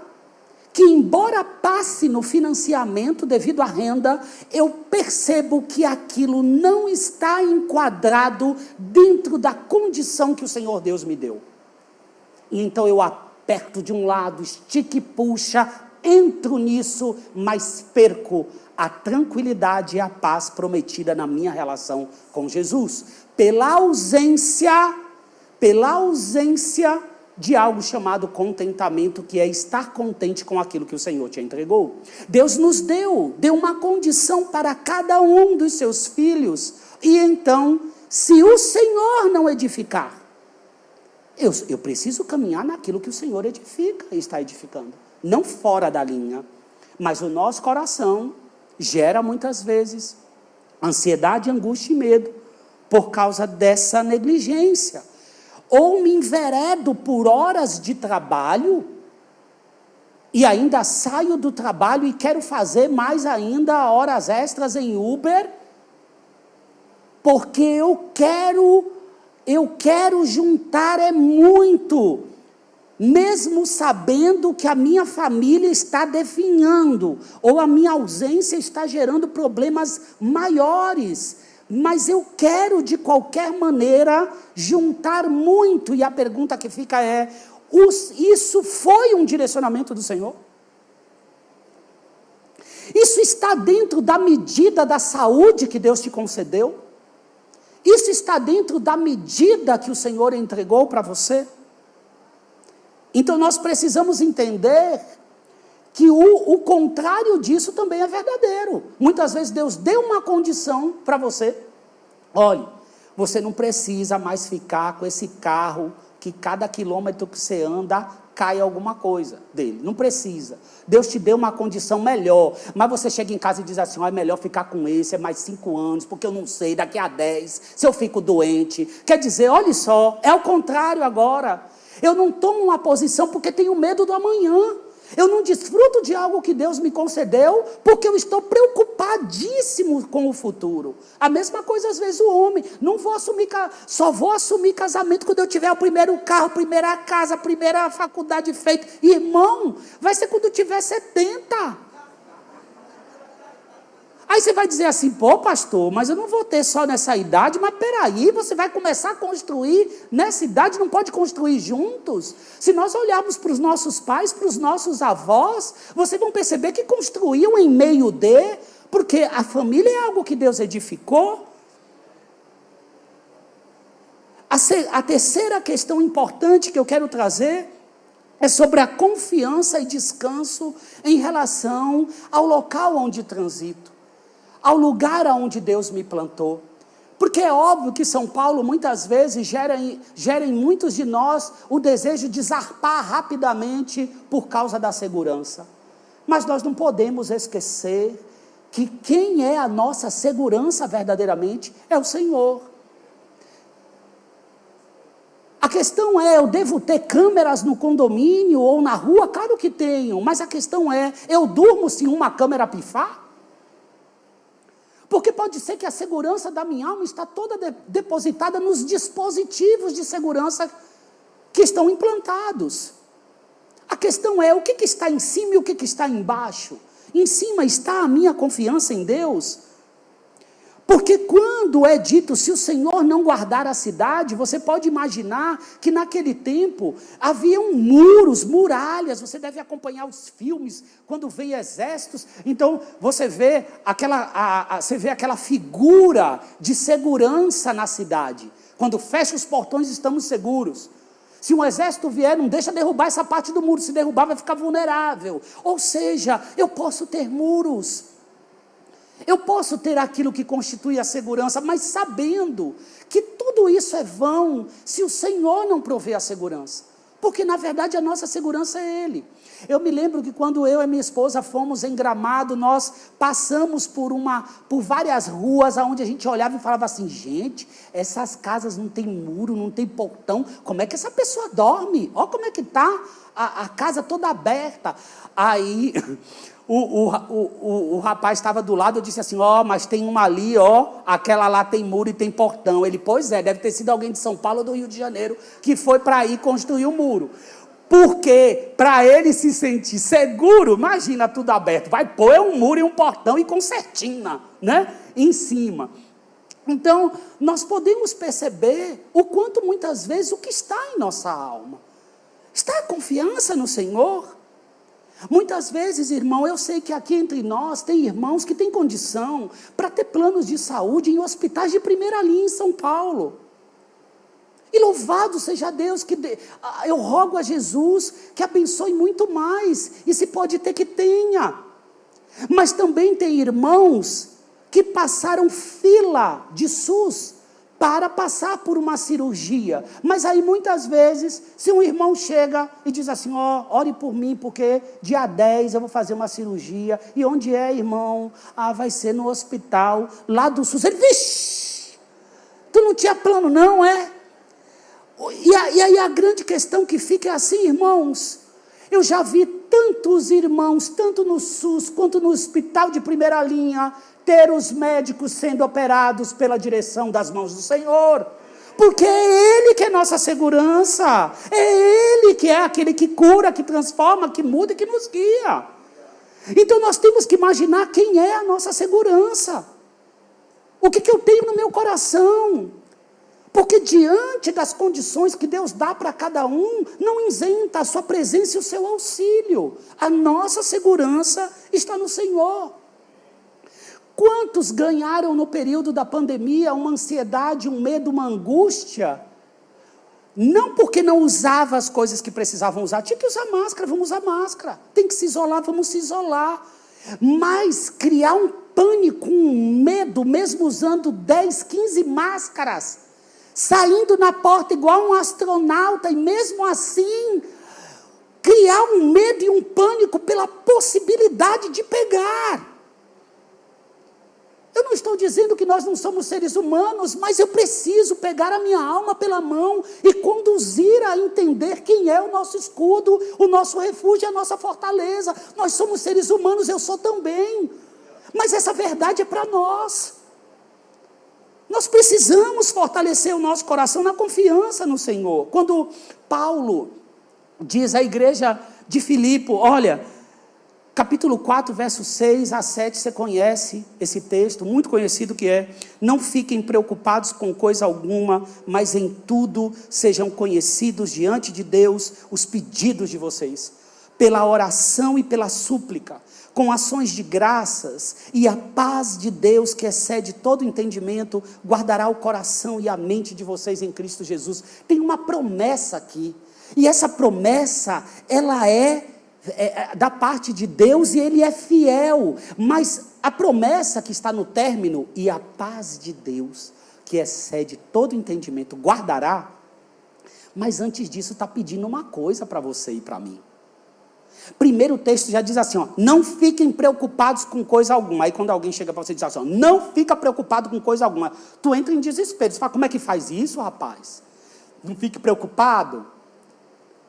que, embora passe no financiamento devido à renda, eu percebo que aquilo não está enquadrado dentro da condição que o Senhor Deus me deu. E então eu aperto de um lado, estico e puxa, entro nisso, mas perco a tranquilidade e a paz prometida na minha relação com Jesus, pela ausência de algo chamado contentamento, que é estar contente com aquilo que o Senhor te entregou. Deus nos deu uma condição para cada um dos seus filhos, e então, se o Senhor não edificar, eu preciso caminhar naquilo que o Senhor edifica e está edificando, não fora da linha, mas o nosso coração gera muitas vezes ansiedade, angústia e medo por causa dessa negligência. Ou me enveredo por horas de trabalho e ainda saio do trabalho e quero fazer mais ainda horas extras em Uber, porque eu quero juntar muito, mesmo sabendo que a minha família está definhando, ou a minha ausência está gerando problemas maiores, mas eu quero de qualquer maneira juntar muito. E a pergunta que fica é, isso foi um direcionamento do Senhor? Isso está dentro da medida da saúde que Deus te concedeu? Isso está dentro da medida que o Senhor entregou para você? Então nós precisamos entender que o contrário disso também é verdadeiro. Muitas vezes Deus deu uma condição para você. Olha, você não precisa mais ficar com esse carro que cada quilômetro que você anda cai alguma coisa dele. Não precisa. Deus te deu uma condição melhor. Mas você chega em casa e diz assim, é melhor ficar com esse, é mais 5 anos, porque eu não sei, daqui a 10, se eu fico doente. Quer dizer, olha só, é o contrário agora. Eu não tomo uma posição porque tenho medo do amanhã. Eu não desfruto de algo que Deus me concedeu porque eu estou preocupadíssimo com o futuro. A mesma coisa às vezes o homem. Não vou assumir, só vou assumir casamento quando eu tiver o primeiro carro, a primeira casa, a primeira faculdade feita. Irmão, vai ser quando eu tiver 70. Aí você vai dizer assim, pô pastor, mas eu não vou ter só nessa idade, mas peraí, você vai começar a construir nessa idade, não pode construir juntos? Se nós olharmos para os nossos pais, para os nossos avós, vocês vão perceber que construíam em meio de, porque a família é algo que Deus edificou. A terceira questão importante que eu quero trazer é sobre a confiança e descanso em relação ao local onde transito, ao lugar aonde Deus me plantou. Porque é óbvio que São Paulo muitas vezes gera em muitos de nós o desejo de zarpar rapidamente por causa da segurança. Mas nós não podemos esquecer que quem é a nossa segurança verdadeiramente é o Senhor. A questão é, eu devo ter câmeras no condomínio ou na rua? Claro que tenho, mas a questão é, eu durmo se uma câmera pifar? Porque pode ser que a segurança da minha alma está toda depositada nos dispositivos de segurança que estão implantados. A questão é, o que está em cima e o que está embaixo? Em cima está a minha confiança em Deus. Porque quando é dito, se o Senhor não guardar a cidade, você pode imaginar que naquele tempo haviam muros, muralhas. Você deve acompanhar os filmes quando vem exércitos. Então você vê aquela figura de segurança na cidade. Quando fecha os portões, estamos seguros. Se um exército vier, não deixa derrubar essa parte do muro. Se derrubar, vai ficar vulnerável. Ou seja, eu posso ter muros. Eu posso ter aquilo que constitui a segurança, mas sabendo que tudo isso é vão se o Senhor não prover a segurança. Porque, na verdade, a nossa segurança é Ele. Eu me lembro que quando eu e minha esposa fomos em Gramado, nós passamos por várias ruas onde a gente olhava e falava assim, gente, essas casas não tem muro, não tem portão, como é que essa pessoa dorme? Olha como é que está a casa toda aberta. Aí o rapaz estava do lado, eu disse assim, mas tem uma ali, aquela lá tem muro e tem portão. Ele, pois é, deve ter sido alguém de São Paulo ou do Rio de Janeiro que foi para aí construir o muro. Porque para ele se sentir seguro, imagina tudo aberto, vai pôr um muro e um portão e concertina, né, em cima. Então, nós podemos perceber o quanto muitas vezes o que está em nossa alma. Está a confiança no Senhor? Muitas vezes, irmão, eu sei que aqui entre nós tem irmãos que têm condição para ter planos de saúde em hospitais de primeira linha em São Paulo. E louvado seja Deus, eu rogo a Jesus que abençoe muito mais, e se pode ter que tenha. Mas também tem irmãos que passaram fila de SUS para passar por uma cirurgia. Mas aí muitas vezes, se um irmão chega e diz assim, ore por mim, porque dia 10 eu vou fazer uma cirurgia. E onde é, irmão? Vai ser no hospital, lá do SUS. Ele, vixe, tu não tinha plano não, é? E aí a grande questão que fica é assim, irmãos, eu já vi tantos irmãos, tanto no SUS quanto no hospital de primeira linha, ter os médicos sendo operados pela direção das mãos do Senhor, porque é Ele que é nossa segurança, é Ele que é aquele que cura, que transforma, que muda e que nos guia. Então nós temos que imaginar quem é a nossa segurança, o que eu tenho no meu coração, porque diante das condições que Deus dá para cada um, não isenta a sua presença e o seu auxílio. A nossa segurança está no Senhor. Quantos ganharam no período da pandemia uma ansiedade, um medo, uma angústia, Não porque não usava as coisas que precisavam usar. Tinha que usar máscara, vamos usar máscara. Tem que se isolar, vamos se isolar. Mas criar um pânico, um medo, mesmo usando 10, 15 máscaras, saindo na porta igual um astronauta, e mesmo assim, criar um medo e um pânico pela possibilidade de pegar. Eu não estou dizendo que nós não somos seres humanos, mas eu preciso pegar a minha alma pela mão e conduzir a entender quem é o nosso escudo, o nosso refúgio, a nossa fortaleza. Nós somos seres humanos, eu sou também. Mas essa verdade é para nós. Nós precisamos fortalecer o nosso coração na confiança no Senhor. Quando Paulo diz à igreja de Filipe, olha, capítulo 4, versos 6 a 7, você conhece esse texto, muito conhecido, que é: não fiquem preocupados com coisa alguma, mas em tudo sejam conhecidos diante de Deus os pedidos de vocês, pela oração e pela súplica, com ações de graças, e a paz de Deus, que excede todo entendimento, guardará o coração e a mente de vocês em Cristo Jesus. Tem uma promessa aqui, e essa promessa, ela é da parte de Deus, e Ele é fiel, mas a promessa que está no término, e a paz de Deus, que excede todo entendimento, guardará. Mas antes disso está pedindo uma coisa para você e para mim. Primeiro o texto já diz assim, ó, não fiquem preocupados com coisa alguma. Aí quando alguém chega para você e diz assim, ó, não fica preocupado com coisa alguma, tu entra em desespero, você fala, como é que faz isso, rapaz? Não fique preocupado.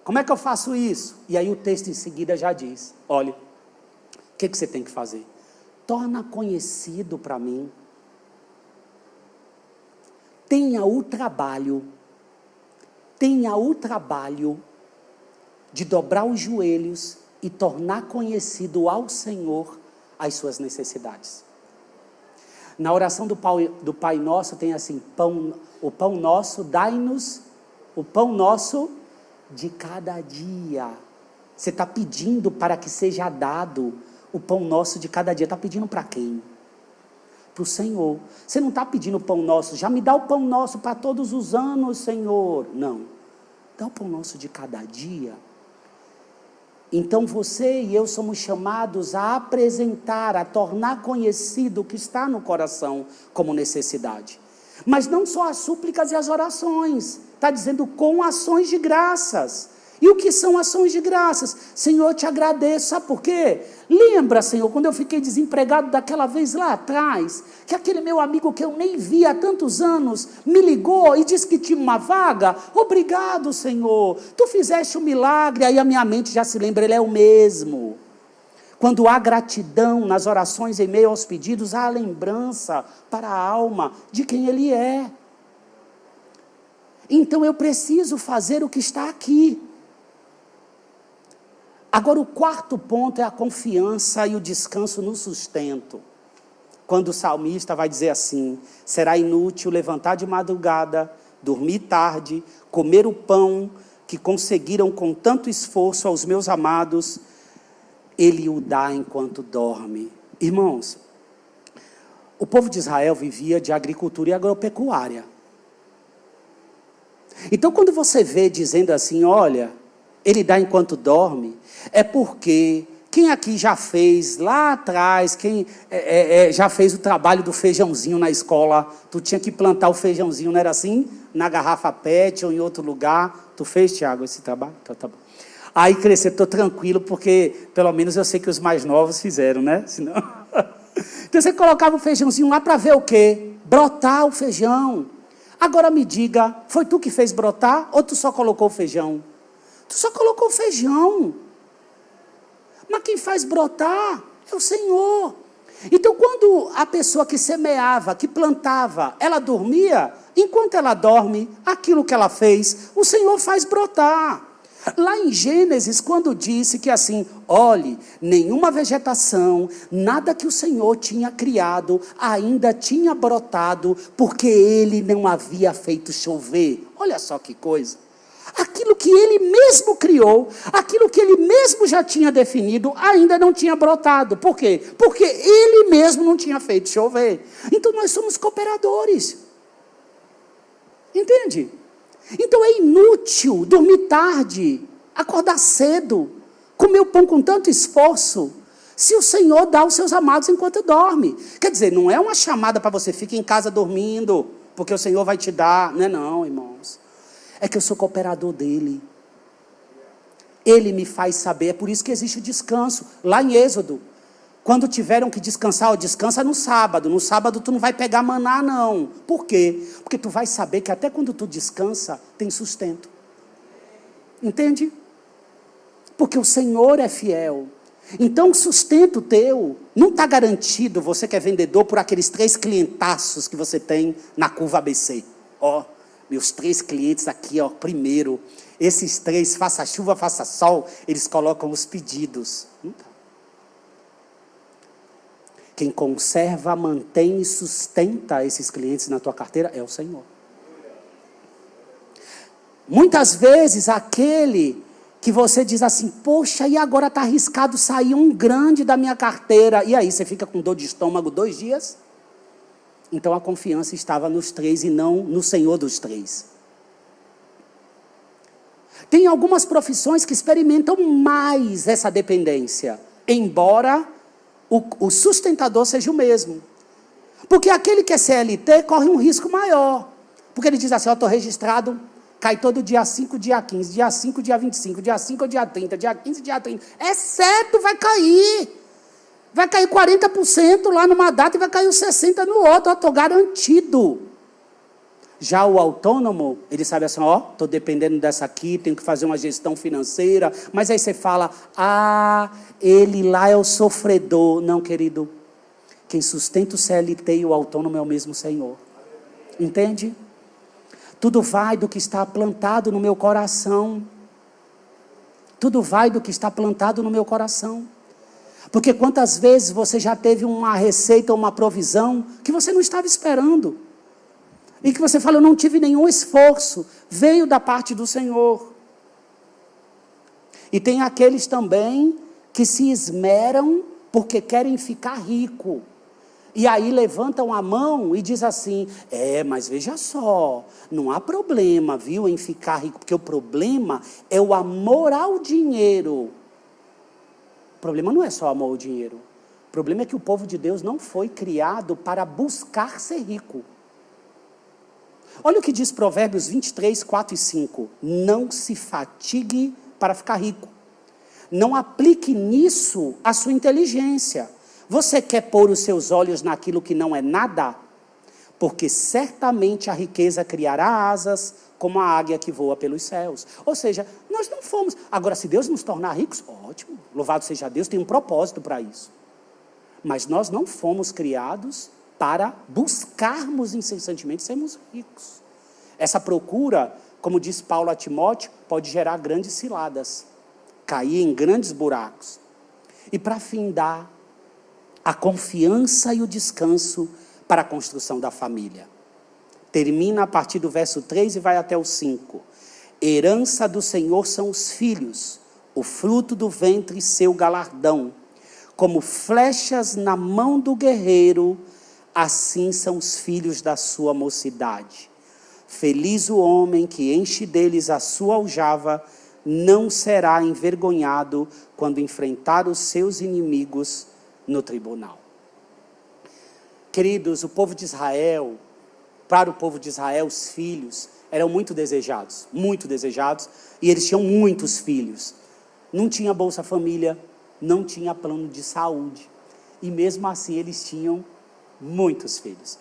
Como é que eu faço isso? E aí o texto em seguida já diz, olha, o que você tem que fazer? Torna conhecido para mim. Tenha o trabalho de dobrar os joelhos e tornar conhecido ao Senhor as suas necessidades. Na oração do Pai Nosso tem assim, o pão nosso, dai-nos o pão nosso de cada dia. Você está pedindo para que seja dado o pão nosso de cada dia. Está pedindo para quem? Para o Senhor. Você não está pedindo o pão nosso, já me dá o pão nosso para todos os anos, Senhor. Não. Dá o pão nosso de cada dia. Então você e eu somos chamados a apresentar, a tornar conhecido o que está no coração como necessidade. Mas não só as súplicas e as orações. Está dizendo com ações de graças. E o que são ações de graças? Senhor, eu te agradeço. Sabe por quê? Lembra, Senhor, quando eu fiquei desempregado daquela vez lá atrás, que aquele meu amigo que eu nem vi há tantos anos, me ligou e disse que tinha uma vaga? Obrigado, Senhor. Tu fizeste um milagre. Aí a minha mente já se lembra, Ele é o mesmo. Quando há gratidão nas orações em meio aos pedidos, há a lembrança para a alma de quem Ele é. Então eu preciso fazer o que está aqui. Agora o quarto ponto é a confiança e o descanso no sustento. Quando o salmista vai dizer assim, será inútil levantar de madrugada, dormir tarde, comer o pão que conseguiram com tanto esforço aos meus amados, Ele o dá enquanto dorme. Irmãos, o povo de Israel vivia de agricultura e agropecuária. Então quando você vê dizendo assim, olha, Ele dá enquanto dorme, é porque quem aqui já fez lá atrás, quem já fez o trabalho do feijãozinho na escola, tu tinha que plantar o feijãozinho, não era assim? Na garrafa PET ou em outro lugar. Tu fez, Tiago, esse trabalho? Então, tá bom. Aí crescer, estou tranquilo, porque pelo menos eu sei que os mais novos fizeram, né? Senão... Então você colocava o feijãozinho lá para ver o quê? Brotar o feijão. Agora me diga, foi tu que fez brotar ou tu só colocou o feijão? Tu só colocou o feijão. Mas quem faz brotar é o Senhor. Então quando a pessoa que semeava, que plantava, ela dormia, enquanto ela dorme, aquilo que ela fez, o Senhor faz brotar. Lá em Gênesis, quando disse que assim, olhe, nenhuma vegetação, nada que o Senhor tinha criado, ainda tinha brotado, porque Ele não havia feito chover. Olha só que coisa. Aquilo que Ele mesmo criou, aquilo que Ele mesmo já tinha definido, ainda não tinha brotado. Por quê? Porque Ele mesmo não tinha feito chover. Então nós somos cooperadores. Entende? Então é inútil dormir tarde, acordar cedo, comer o pão com tanto esforço, se o Senhor dá aos seus amados enquanto dorme. Quer dizer, não é uma chamada para você ficar em casa dormindo, porque o Senhor vai te dar. Não é não, irmãos. É que eu sou cooperador dele. Ele me faz saber, é por isso que existe o descanso. Lá em Êxodo, quando tiveram que descansar, descansa no sábado. No sábado tu não vai pegar maná, não. Por quê? Porque tu vai saber que até quando tu descansa, tem sustento. Entende? Porque o Senhor é fiel. Então o sustento teu não está garantido, você que é vendedor, por aqueles 3 clientaços que você tem na curva ABC. Ó, meus 3 clientes aqui, ó, primeiro. Esses 3, faça chuva, faça sol, eles colocam os pedidos. Não tá. Quem conserva, mantém e sustenta esses clientes na tua carteira é o Senhor. Muitas vezes aquele que você diz assim, poxa, e agora está arriscado sair um grande da minha carteira. E aí você fica com dor de estômago 2 dias? Então a confiança estava nos 3 e não no Senhor dos 3. Tem algumas profissões que experimentam mais essa dependência, embora o sustentador seja o mesmo. Porque aquele que é CLT corre um risco maior. Porque ele diz assim, estou registrado, cai todo dia 5, dia 15, dia 5, dia 25, dia 5, dia 30, dia 15, dia 30. É certo, vai cair. Vai cair 40% lá numa data e vai cair os 60% no outro. Estou garantido. Já o autônomo, ele sabe assim, estou dependendo dessa aqui, tenho que fazer uma gestão financeira. Mas aí você fala, ele lá é o sofredor. Não, querido. Quem sustenta o CLT e o autônomo é o mesmo Senhor. Entende? Tudo vai do que está plantado no meu coração. Tudo vai do que está plantado no meu coração. Porque quantas vezes você já teve uma receita ou uma provisão que você não estava esperando. E que você fala, eu não tive nenhum esforço. Veio da parte do Senhor. E tem aqueles também que se esmeram porque querem ficar rico. E aí levantam a mão e diz assim, mas veja só, não há problema, viu, em ficar rico, porque o problema é o amor ao dinheiro. O problema não é só amor ao dinheiro. O problema é que o povo de Deus não foi criado para buscar ser rico. Olha o que diz Provérbios 23, 4 e 5. Não se fatigue para ficar rico. Não aplique nisso a sua inteligência. Você quer pôr os seus olhos naquilo que não é nada? Porque certamente a riqueza criará asas, como a águia que voa pelos céus. Ou seja, nós não fomos. Agora, se Deus nos tornar ricos, ótimo. Louvado seja Deus, tem um propósito para isso. Mas nós não fomos criados para buscarmos incessantemente sermos ricos. Essa procura, como diz Paulo a Timóteo, pode gerar grandes ciladas, cair em grandes buracos. E para findar, a confiança e o descanso para a construção da família. Termina a partir do verso 3 e vai até o 5. Herança do Senhor são os filhos, o fruto do ventre seu galardão. Como flechas na mão do guerreiro, assim são os filhos da sua mocidade. Feliz o homem que enche deles a sua aljava, não será envergonhado quando enfrentar os seus inimigos no tribunal. Queridos, o povo de Israel, para o povo de Israel, os filhos eram muito desejados, e eles tinham muitos filhos. Não tinha Bolsa Família, não tinha plano de saúde, e mesmo assim eles tinham muitos filhos.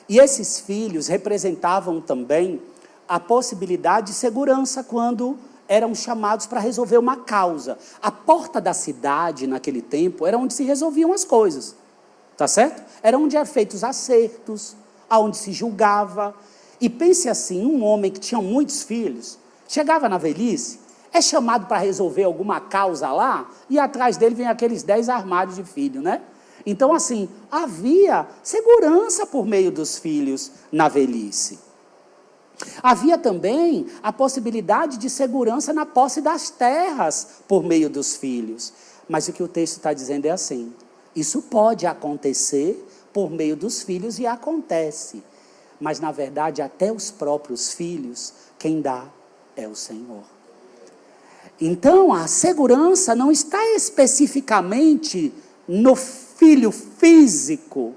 E esses filhos representavam também a possibilidade de segurança quando eram chamados para resolver uma causa. A porta da cidade, naquele tempo, era onde se resolviam as coisas. Tá certo? Era onde eram feitos os acertos, aonde se julgava. E pense assim, um homem que tinha muitos filhos, chegava na velhice, é chamado para resolver alguma causa lá, e atrás dele vem aqueles 10 armários de filho, né? Então, assim, havia segurança por meio dos filhos na velhice. Havia também a possibilidade de segurança na posse das terras por meio dos filhos. Mas o que o texto está dizendo é assim, isso pode acontecer por meio dos filhos e acontece. mas na verdade até os próprios filhos, quem dá é o Senhor. Então a segurança não está especificamente no filho físico,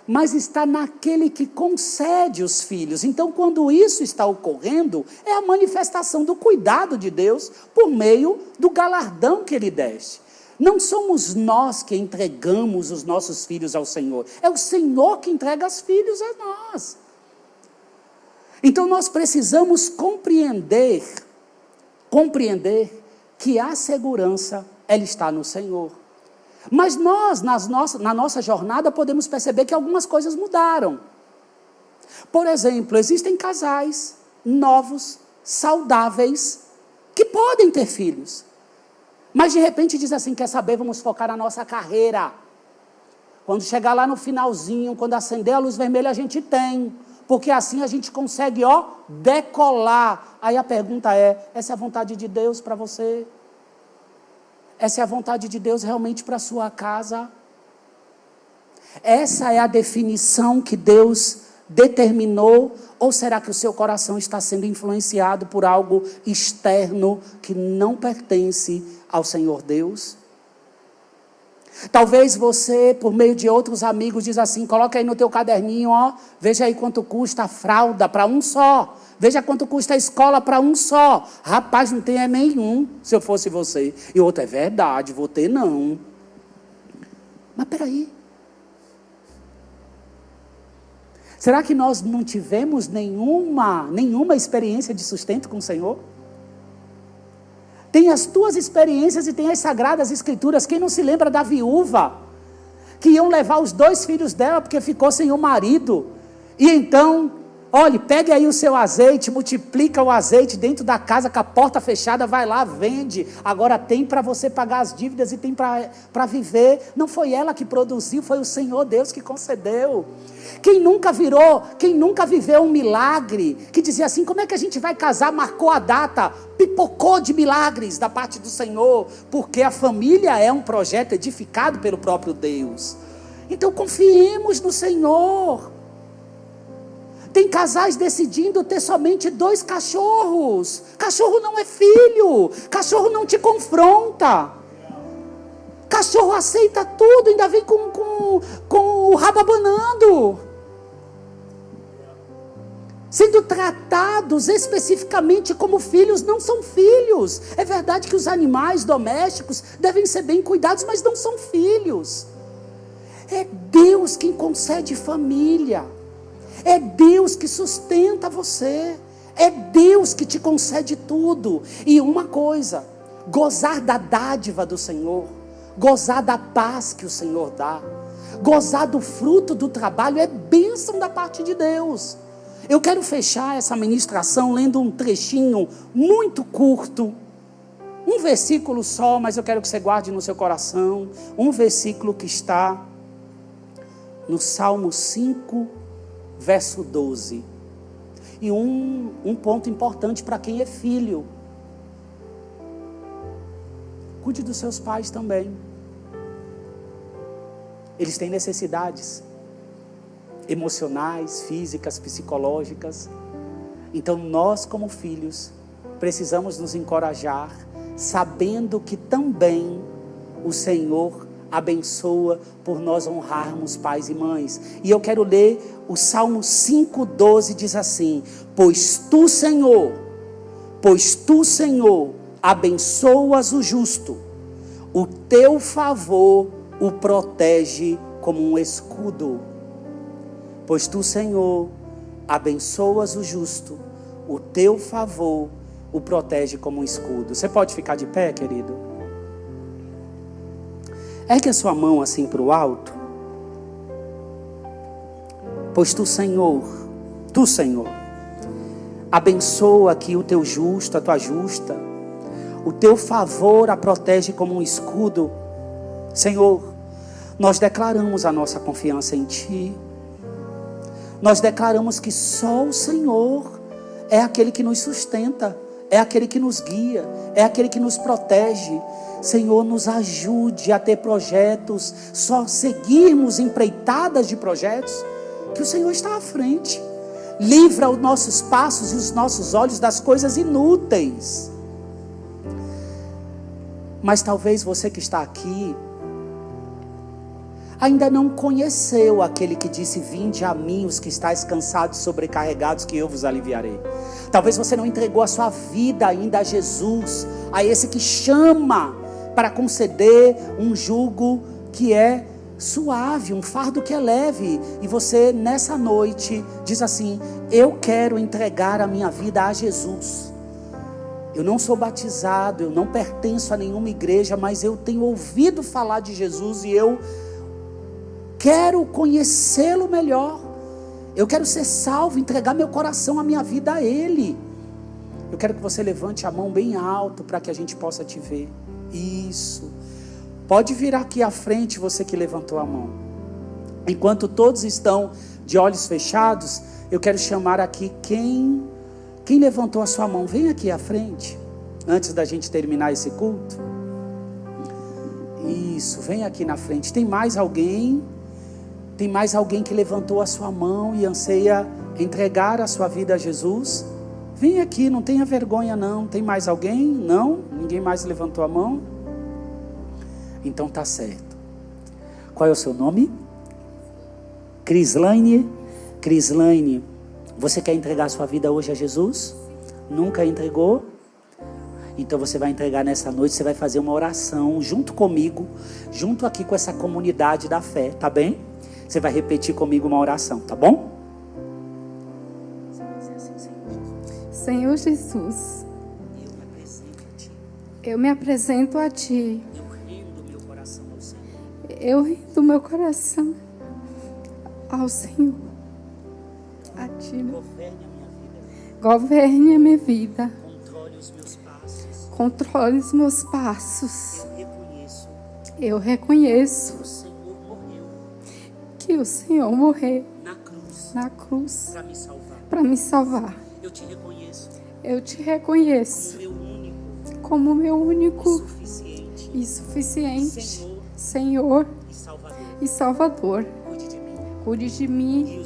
mas está naquele que concede os filhos. Então, quando isso está ocorrendo, é a manifestação do cuidado de Deus por meio do galardão que Ele deste. Não somos nós que entregamos os nossos filhos ao Senhor, é o Senhor que entrega os filhos a nós. Então, nós precisamos compreender que a segurança, ela está no Senhor. Mas nós, na nossa jornada, podemos perceber que algumas coisas mudaram. Por exemplo, existem casais novos, saudáveis, que podem ter filhos. Mas de repente diz assim, quer saber, vamos focar na nossa carreira. Quando chegar lá no finalzinho, quando acender a luz vermelha, a gente tem. Porque assim a gente consegue, decolar. Aí a pergunta é, essa é a vontade de Deus para você? Essa é a vontade de Deus realmente para a sua casa? Essa é a definição que Deus determinou? Ou será que o seu coração está sendo influenciado por algo externo que não pertence ao Senhor Deus? Talvez você, por meio de outros amigos, diz assim, coloca aí no teu caderninho, veja aí quanto custa a fralda para um só. Veja quanto custa a escola para um só. Rapaz, não tem nenhum, se eu fosse você. E outro, é verdade, vou ter não. Mas peraí. Será que nós não tivemos nenhuma experiência de sustento com o Senhor? Tem as tuas experiências e tem as sagradas escrituras. Quem não se lembra da viúva que iam levar os 2 filhos dela porque ficou sem o marido? E então, olhe, pegue aí o seu azeite, multiplica o azeite dentro da casa com a porta fechada, vai lá, vende. Agora tem para você pagar as dívidas e tem para viver. Não foi ela que produziu, foi o Senhor Deus que concedeu. Quem nunca viveu um milagre, que dizia assim, como é que a gente vai casar? Marcou a data, pipocou de milagres da parte do Senhor, porque a família é um projeto edificado pelo próprio Deus. Então confiemos no Senhor. Tem casais decidindo ter somente 2 cachorros. Cachorro não é filho. Cachorro não te confronta. Cachorro aceita tudo, ainda vem com o rabo abanando. Sendo tratados especificamente como filhos, não são filhos. É verdade que os animais domésticos devem ser bem cuidados, mas não são filhos. É Deus quem concede família. É Deus que sustenta você. É Deus que te concede tudo. E uma coisa, gozar da dádiva do Senhor, gozar da paz que o Senhor dá, gozar do fruto do trabalho é bênção da parte de Deus. Eu quero fechar essa ministração lendo um trechinho muito curto, um versículo só, mas eu quero que você guarde no seu coração, um versículo que está no Salmo 5, verso 12. E um ponto importante para quem é filho. Cuide dos seus pais também. Eles têm necessidades emocionais, físicas, psicológicas. Então nós, como filhos, precisamos nos encorajar, sabendo que também o Senhor abençoa por nós honrarmos pais e mães. E eu quero ler o Salmo 5,12, diz assim: Pois tu, Senhor, abençoas o justo, o teu favor o protege como um escudo. Pois tu, Senhor, abençoas o justo, o teu favor o protege como um escudo. Você pode ficar de pé, querido? Ergue a sua mão assim para o alto. Pois tu, Senhor, abençoa aqui o teu justo, a tua justa, o teu favor a protege como um escudo. Senhor, nós declaramos a nossa confiança em Ti. Nós declaramos que só o Senhor é aquele que nos sustenta, é aquele que nos guia, é aquele que nos protege. Senhor, nos ajude a ter projetos, só seguirmos empreitadas de projetos que o Senhor está à frente. Livra os nossos passos e os nossos olhos das coisas inúteis. Mas talvez você que está aqui ainda não conheceu aquele que disse: vinde a mim os que estáis cansados e sobrecarregados, que eu vos aliviarei. Talvez você não entregou a sua vida ainda a Jesus, a esse que chama para conceder um jugo que é suave, um fardo que é leve. E você nessa noite diz assim: eu quero entregar a minha vida a Jesus. Eu não sou batizado, eu não pertenço a nenhuma igreja, mas eu tenho ouvido falar de Jesus e eu quero conhecê-lo melhor. Eu quero ser salvo, entregar meu coração, a minha vida a Ele. Eu quero que você levante a mão bem alto para que a gente possa te ver. Isso. Pode vir aqui à frente, você que levantou a mão. Enquanto todos estão de olhos fechados, eu quero chamar aqui quem levantou a sua mão. Vem aqui à frente, antes da gente terminar esse culto. Isso, vem aqui na frente. Tem mais alguém? Tem mais alguém que levantou a sua mão e anseia entregar a sua vida a Jesus? Vem aqui, não tenha vergonha não. Tem mais alguém? Não? Ninguém mais levantou a mão? Então tá certo. Qual é o seu nome? Crislaine. Crislaine, você quer entregar a sua vida hoje a Jesus? Nunca entregou? Então você vai entregar nessa noite. Você vai fazer uma oração junto comigo, junto aqui com essa comunidade da fé, tá bem? Você vai repetir comigo uma oração, tá bom? Senhor Jesus, eu me apresento a Ti. Eu rendo meu coração ao Senhor. A Ti. Governe a minha vida. Controle os meus passos. Eu reconheço que o Senhor morreu na cruz para me salvar. Eu te reconheço como meu único e suficiente Senhor e Salvador. Cuide de mim,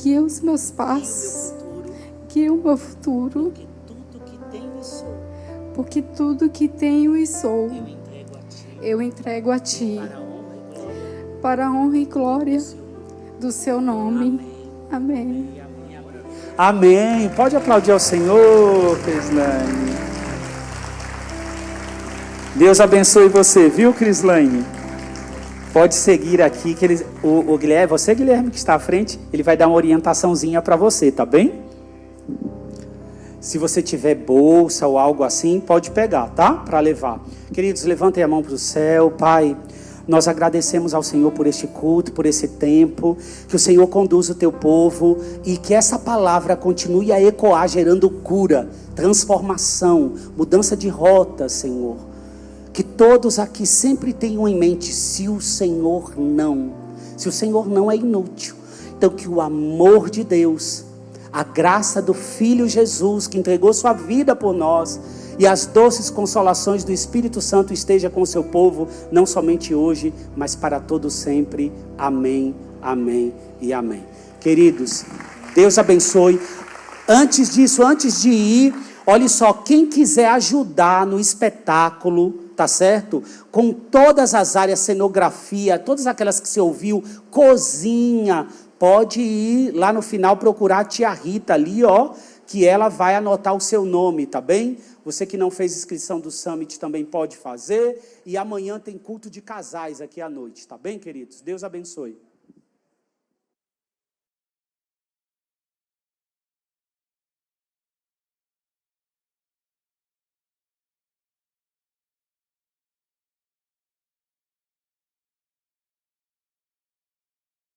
guie os meus passos, guie o meu futuro, porque tudo que tenho e sou, eu entrego a Ti, para a honra e glória do Seu nome. Amém. Amém. Pode aplaudir ao Senhor, Crislaine. Deus abençoe você, viu, Crislaine? Pode seguir aqui, que o Guilherme, você, Guilherme, que está à frente, ele vai dar uma orientaçãozinha para você, tá bem? Se você tiver bolsa ou algo assim, pode pegar, tá? Para levar. Queridos, levantem a mão para o céu. Pai, nós agradecemos ao Senhor por este culto, por esse tempo, que o Senhor conduza o teu povo e que essa palavra continue a ecoar, gerando cura, transformação, mudança de rota, Senhor. Que todos aqui sempre tenham em mente: se o Senhor não é inútil. Então que o amor de Deus, a graça do Filho Jesus, que entregou sua vida por nós, e as doces consolações do Espírito Santo esteja com o seu povo, não somente hoje, mas para todos sempre. Amém, amém e amém. Queridos, Deus abençoe. Antes disso, antes de ir, olhe só, quem quiser ajudar no espetáculo, tá certo? Com todas as áreas, cenografia, todas aquelas que você ouviu, cozinha, pode ir lá no final procurar a tia Rita ali, ó, que ela vai anotar o seu nome, tá bem? Você que não fez inscrição do Summit também pode fazer. E amanhã tem culto de casais aqui à noite, tá bem, queridos? Deus abençoe.